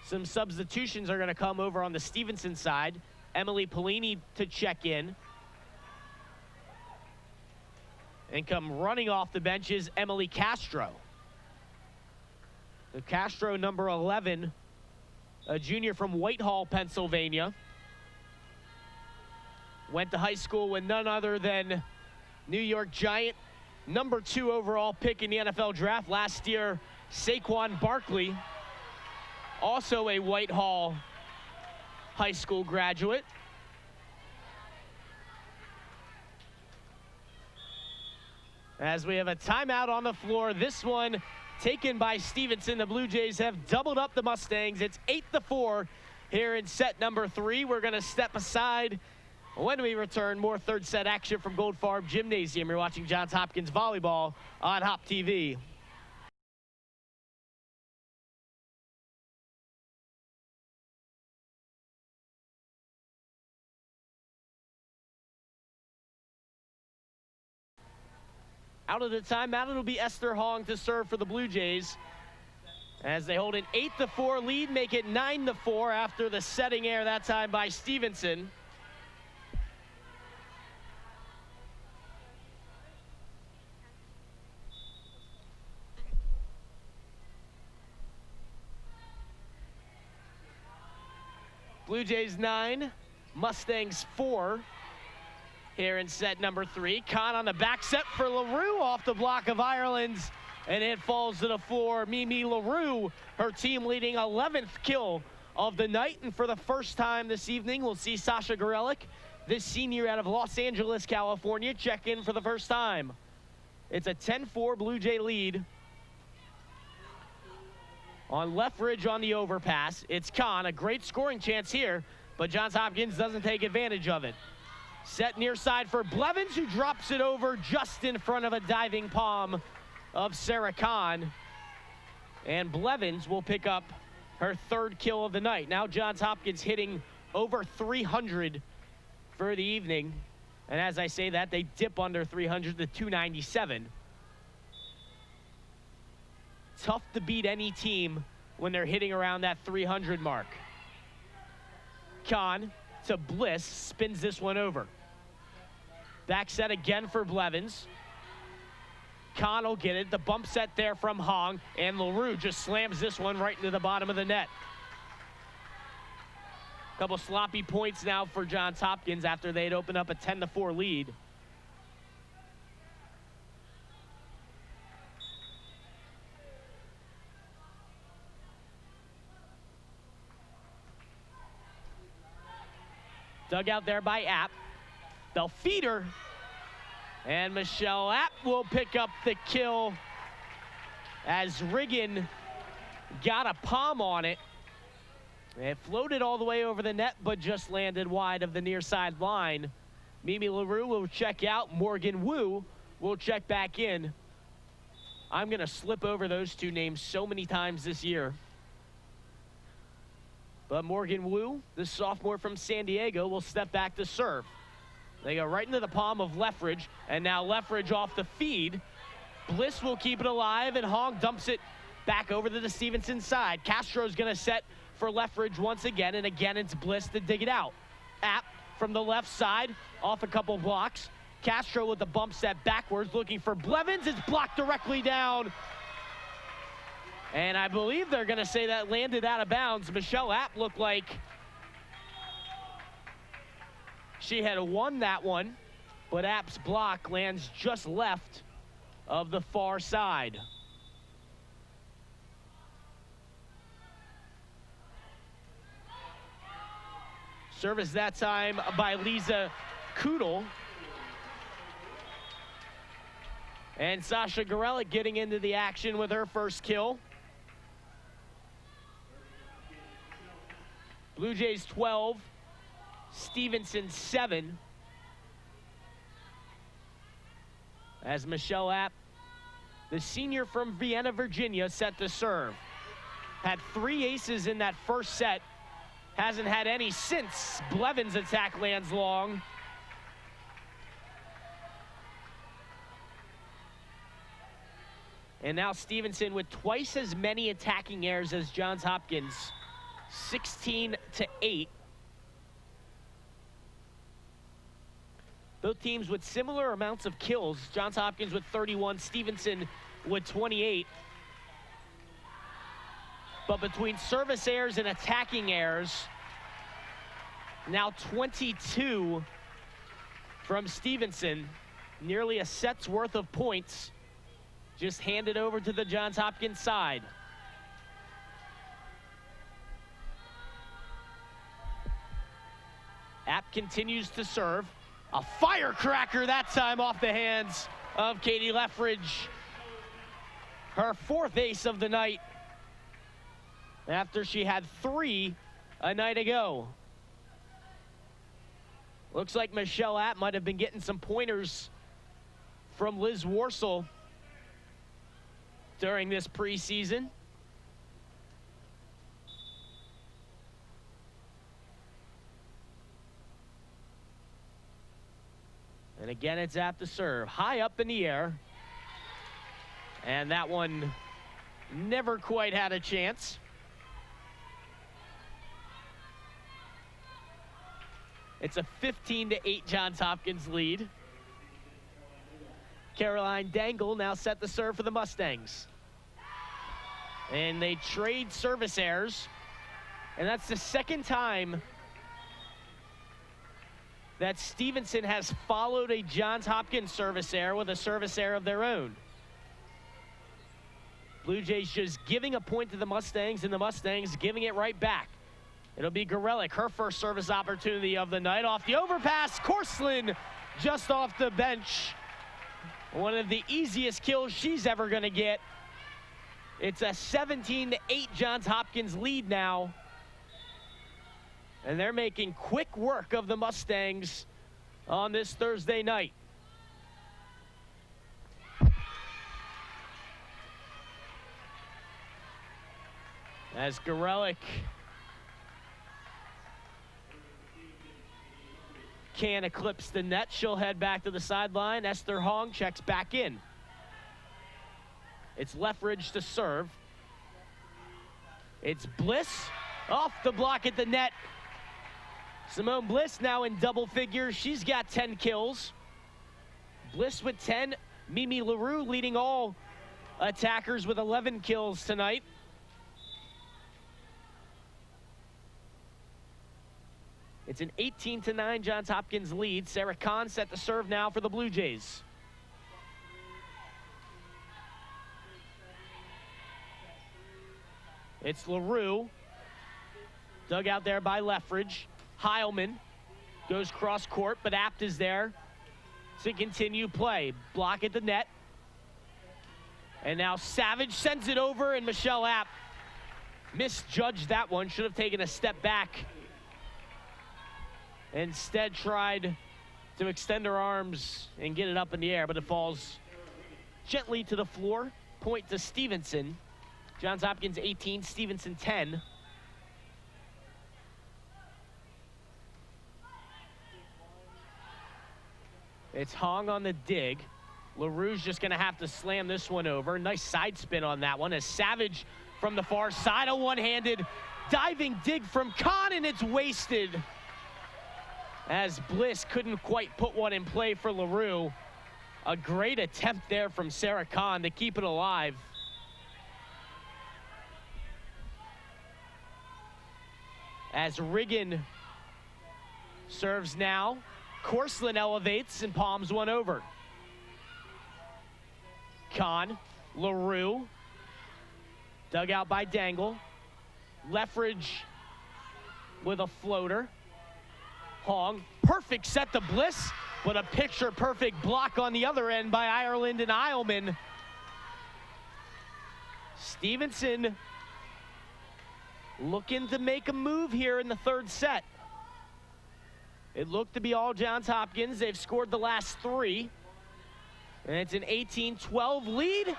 some substitutions are going to come over on the Stevenson side. Emily Pellini to check in. And come running off the bench is Emily Castro. The Castro, number 11, a junior from Whitehall, Pennsylvania. Went to high school with none other than New York Giant, number 2 overall pick in the NFL draft last year, Saquon Barkley, also a Whitehall high school graduate. As we have a timeout on the floor, this one taken by Stevenson. The Blue Jays have doubled up the Mustangs. It's 8-4 here in set number 3. We're going to step aside. When we return, more third set action from Goldfarb Gymnasium. You're watching Johns Hopkins Volleyball on HopTV. Out of the timeout, it'll be Esther Hong to serve for the Blue Jays as they hold an 8-4 lead, make it 9-4 after the setting air that time by Stevenson. Blue Jays 9, Mustangs 4 here in set number 3. Kahn on the back set for LaRue off the block of Ireland's, and it falls to the floor. Mimi LaRue, her team leading 11th kill of the night, and for the first time this evening, we'll see Sasha Gorelick, this senior out of Los Angeles, California, check in for the first time. It's a 10-4 Blue Jay lead. On left ridge on the overpass, it's Kahn, a great scoring chance here, but Johns Hopkins doesn't take advantage of it. Set near side for Blevins, who drops it over just in front of a diving palm of Sarah Kahn. And Blevins will pick up her 3rd kill of the night. Now Johns Hopkins hitting over 300 for the evening. And as I say that, they dip under 300 to 297. Tough to beat any team when they're hitting around that 300 mark. Kahn to Bliss, spins this one over. Back set again for Blevins. Kahn will get it. The bump set there from Hong, and LaRue just slams this one right into the bottom of the net. Couple sloppy points now for Johns Hopkins after they'd opened up a 10-4 lead. Dug out there by App. They'll feed her. And Michelle App will pick up the kill as Riggin got a palm on it. It floated all the way over the net, but just landed wide of the near side line. Mimi LaRue will check out. Morgan Wu will check back in. I'm going to slip over those two names so many times this year. But Morgan Wu, the sophomore from San Diego, will step back to serve. They go right into the palm of Leffridge, and now Leffridge off the feed. Bliss will keep it alive, and Hong dumps it back over to the Stevenson side. Castro's going to set for Leffridge once again, and again it's Bliss to dig it out. App from the left side, off a couple blocks. Castro with the bump set backwards, looking for Blevins. It's blocked directly down. And I believe they're going to say that landed out of bounds. Michelle App looked like she had won that one, but App's block lands just left of the far side. Service that time by Lisa Kudel. And Sasha Gorelick getting into the action with her first kill. Blue Jays 12, Stevenson 7. As Michelle App, the senior from Vienna, Virginia, set to serve. Had 3 aces in that first set. Hasn't had any since. Blevins' attack lands long. And now Stevenson with twice as many attacking errors as Johns Hopkins. 16-8. Both teams with similar amounts of kills. Johns Hopkins with 31, Stevenson with 28. But between service errors and attacking errors, now 22 from Stevenson. Nearly a set's worth of points just handed over to the Johns Hopkins side. App continues to serve. A firecracker that time off the hands of Katie Leffridge. Her 4th ace of the night after she had 3 a night ago. Looks like Michelle App might have been getting some pointers from Liz Warsaw during this preseason. And again, it's App to serve. High up in the air. And that one never quite had a chance. It's a 15-8 Johns Hopkins lead. Caroline Dangle now set to serve for the Mustangs. And they trade service errors. And that's the second time that Stevenson has followed a Johns Hopkins service error with a service error of their own. Blue Jays just giving a point to the Mustangs, and the Mustangs giving it right back. It'll be Gorelick, her first service opportunity of the night. Off the overpass, Korslin just off the bench. One of the easiest kills she's ever gonna get. It's a 17-8 Johns Hopkins lead now. And they're making quick work of the Mustangs on this Thursday night. As Gorelick can't eclipse the net, she'll head back to the sideline. Esther Hong checks back in. It's Leffridge to serve. It's Bliss off the block at the net. Simone Bliss now in double figures. She's got 10 kills. Bliss with 10. Mimi LaRue leading all attackers with 11 kills tonight. It's an 18-9 Johns Hopkins lead. Sarah Kahn set to serve now for the Blue Jays. It's LaRue. Dug out there by Leffridge. Heilman goes cross court, but Apt is there to continue play. Block at the net. And now Savage sends it over, and Michelle Apt misjudged that one. Should have taken a step back. Instead tried to extend her arms and get it up in the air, but it falls gently to the floor. Point to Stevenson. Johns Hopkins 18, Stevenson 10. It's Hong on the dig. LaRue's just gonna have to slam this one over. Nice side spin on that one as Savage from the far side, a one-handed diving dig from Kahn, and it's wasted. As Bliss couldn't quite put one in play for LaRue. A great attempt there from Sarah Kahn to keep it alive. As Riggin serves now, Corslin elevates and palms one over. Kahn, LaRue, dug out by Dangle. Leffridge with a floater. Hong, perfect set to Bliss, but a picture-perfect block on the other end by Ireland and Heilman. Stevenson looking to make a move here in the third set. It looked to be all Johns Hopkins. They've scored the last three. And it's an 18-12 lead.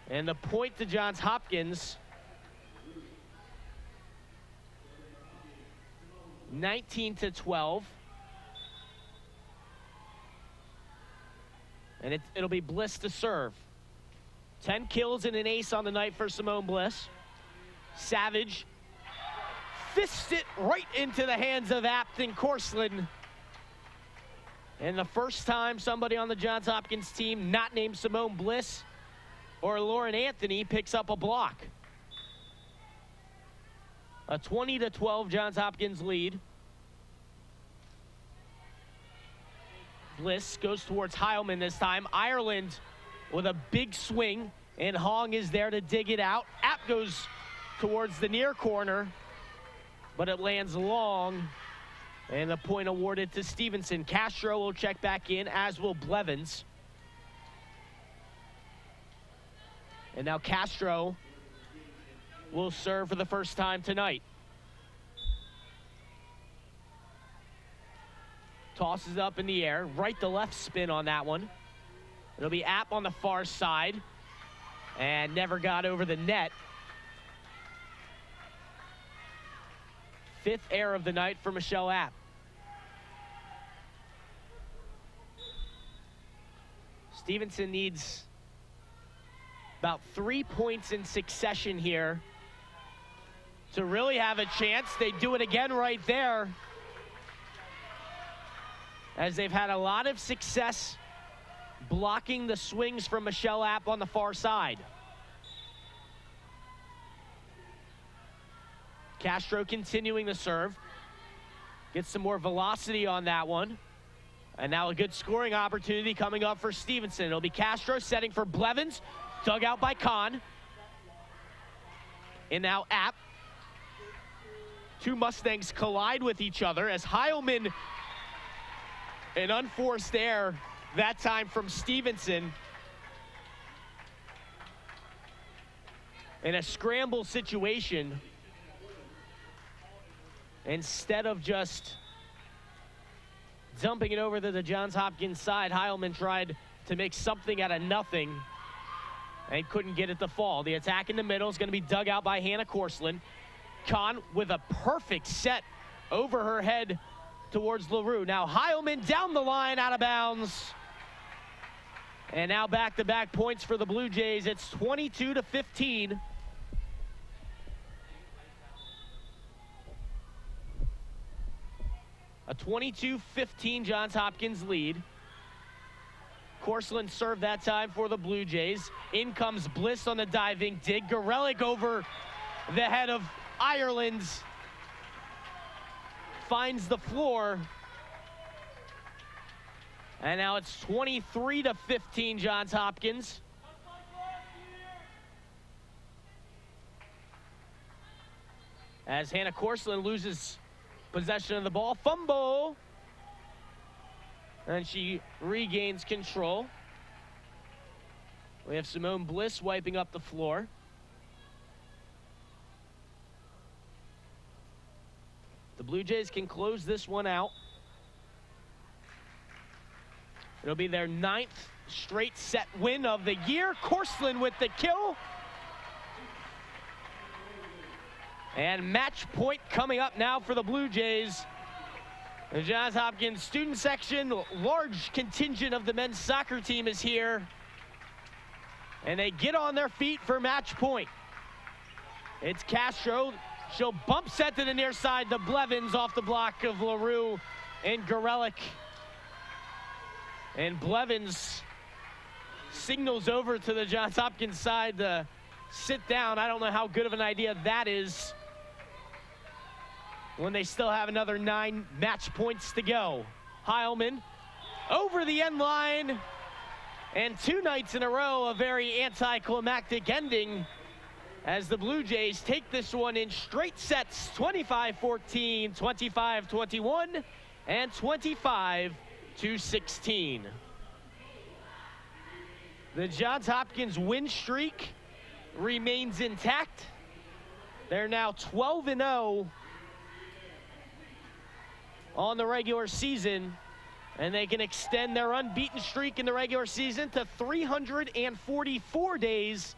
And the point to Johns Hopkins. 19-12. And it'll be Bliss to serve. 10 kills and an ace on the night for Simone Bliss. Savage fists it right into the hands of Apt and Corslin. And the first time somebody on the Johns Hopkins team not named Simone Bliss or Lauren Anthony picks up a block. A 20-12 Johns Hopkins lead. Bliss goes towards Heilman this time. Ireland with a big swing, and Hong is there to dig it out. Apt goes towards the near corner, but it lands long, and the point awarded to Stevenson. Castro will check back in, as will Blevins. And now Castro will serve for the first time tonight. Tosses it up in the air, right to left spin on that one. It'll be Apt on the far side, and never got over the net. Fifth error of the night for Michelle Apt. Stevenson needs about 3 points in succession here to really have a chance. They do it again right there, as they've had a lot of success blocking the swings from Michelle Apt on the far side. Castro continuing the serve. Gets some more velocity on that one. And now a good scoring opportunity coming up for Stevenson. It'll be Castro setting for Blevins. Dug out by Kahn. And now Apt. Two Mustangs collide with each other as Heilman, an unforced error, that time from Stevenson. In a scramble situation, instead of just dumping it over to the Johns Hopkins side, Heilman tried to make something out of nothing and couldn't get it to fall. The attack in the middle is going to be dug out by Hannah Corslin. Kahn with a perfect set over her head towards LaRue. Now Heilman down the line, out of bounds. And now back-to-back points for the Blue Jays. It's 22-15. A 22-15 Johns Hopkins lead. Corseland served that time for the Blue Jays. In comes Bliss on the diving dig. Gorelick over the head of Ireland. Finds the floor. And now it's 23-15 Johns Hopkins. As Hannah Corseland loses possession of the ball. Fumble. And she regains control. We have Simone Bliss wiping up the floor. The Blue Jays can close this one out. It'll be their 9th straight set win of the year. Corseland with the kill. And match point coming up now for the Blue Jays. The Johns Hopkins student section, large contingent of the men's soccer team is here. And they get on their feet for match point. It's Castro. She'll bump set to the near side to Blevins off the block of LaRue and Gorelick. And Blevins signals over to the Johns Hopkins side to sit down. I don't know how good of an idea that is when they still have another 9 match points to go. Heilman over the end line, and 2 nights in a row, a very anticlimactic ending as the Blue Jays take this one in straight sets, 25-14, 25-21, and 25-16. The Johns Hopkins win streak remains intact. They're now 12-0 on the regular season, and they can extend their unbeaten streak in the regular season to 344 days,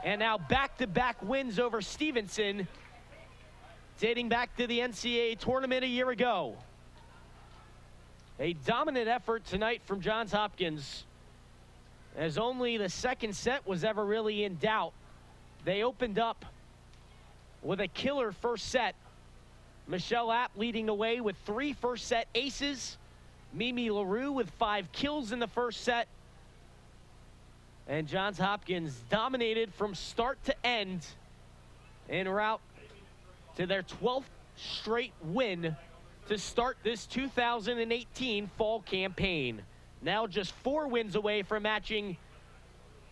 and now back-to-back wins over Stevenson, dating back to the NCAA tournament a year ago. A dominant effort tonight from Johns Hopkins, as only the second set was ever really in doubt. They opened up with a killer first set. Michelle App leading the way with 3 first set aces. Mimi LaRue with 5 kills in the first set. And Johns Hopkins dominated from start to end en route to their 12th straight win to start this 2018 fall campaign. Now just 4 wins away from matching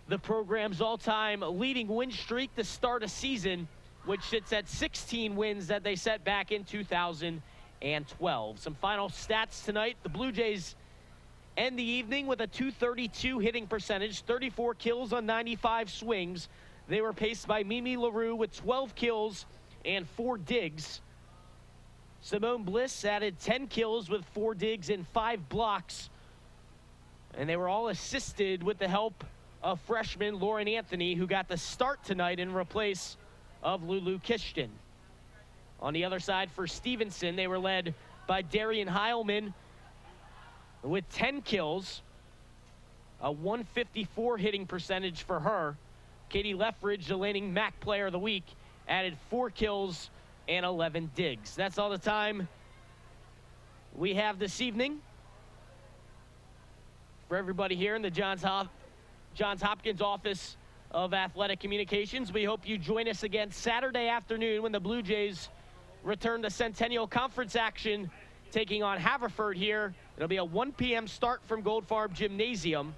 the program's all-time leading win streak to start a season, which sits at 16 wins that they set back in 2012. Some final stats tonight. The Blue Jays end the evening with a .232 hitting percentage, 34 kills on 95 swings. They were paced by Mimi LaRue with 12 kills and 4 digs. Simone Bliss added 10 kills with 4 digs and 5 blocks. And they were all assisted with the help of freshman Lauren Anthony, who got the start tonight in replace of Lulu Kishton. On the other side for Stevenson, they were led by Darian Heilman with 10 kills, a .154 hitting percentage for her. Katie Leffridge, the Lanning Mac Player of the Week, added 4 kills and 11 digs. That's all the time we have this evening. For everybody here in the Johns Hopkins Office of Athletic Communications, we hope you join us again Saturday afternoon when the Blue Jays return to Centennial Conference action, taking on Haverford here. It'll be a 1 p.m. start from Gold Farm Gymnasium.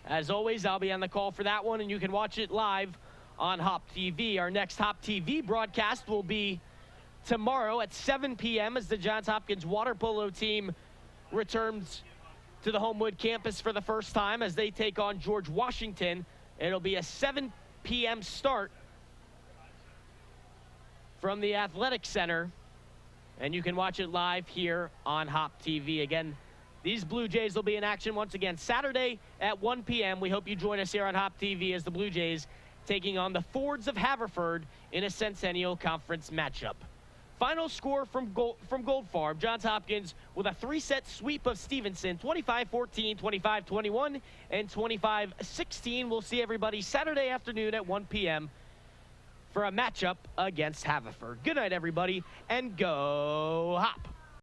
As always, I'll be on the call for that one, and you can watch it live on HopTV. Our next HopTV broadcast will be tomorrow at 7 p.m. as the Johns Hopkins water polo team returns to the Homewood campus for the first time as they take on George Washington. It'll be a 7 p.m. start from the Athletic Center, and you can watch it live here on HopTV. Again, these Blue Jays will be in action once again Saturday at 1 p.m. We hope you join us here on HopTV as the Blue Jays taking on the Fords of Haverford in a Centennial Conference matchup. Final score from Gold Farm, Johns Hopkins with a 3-set sweep of Stevenson, 25-14, 25-21, and 25-16. We'll see everybody Saturday afternoon at 1 p.m. for a matchup against Haverford. Good night, everybody, and go Hop!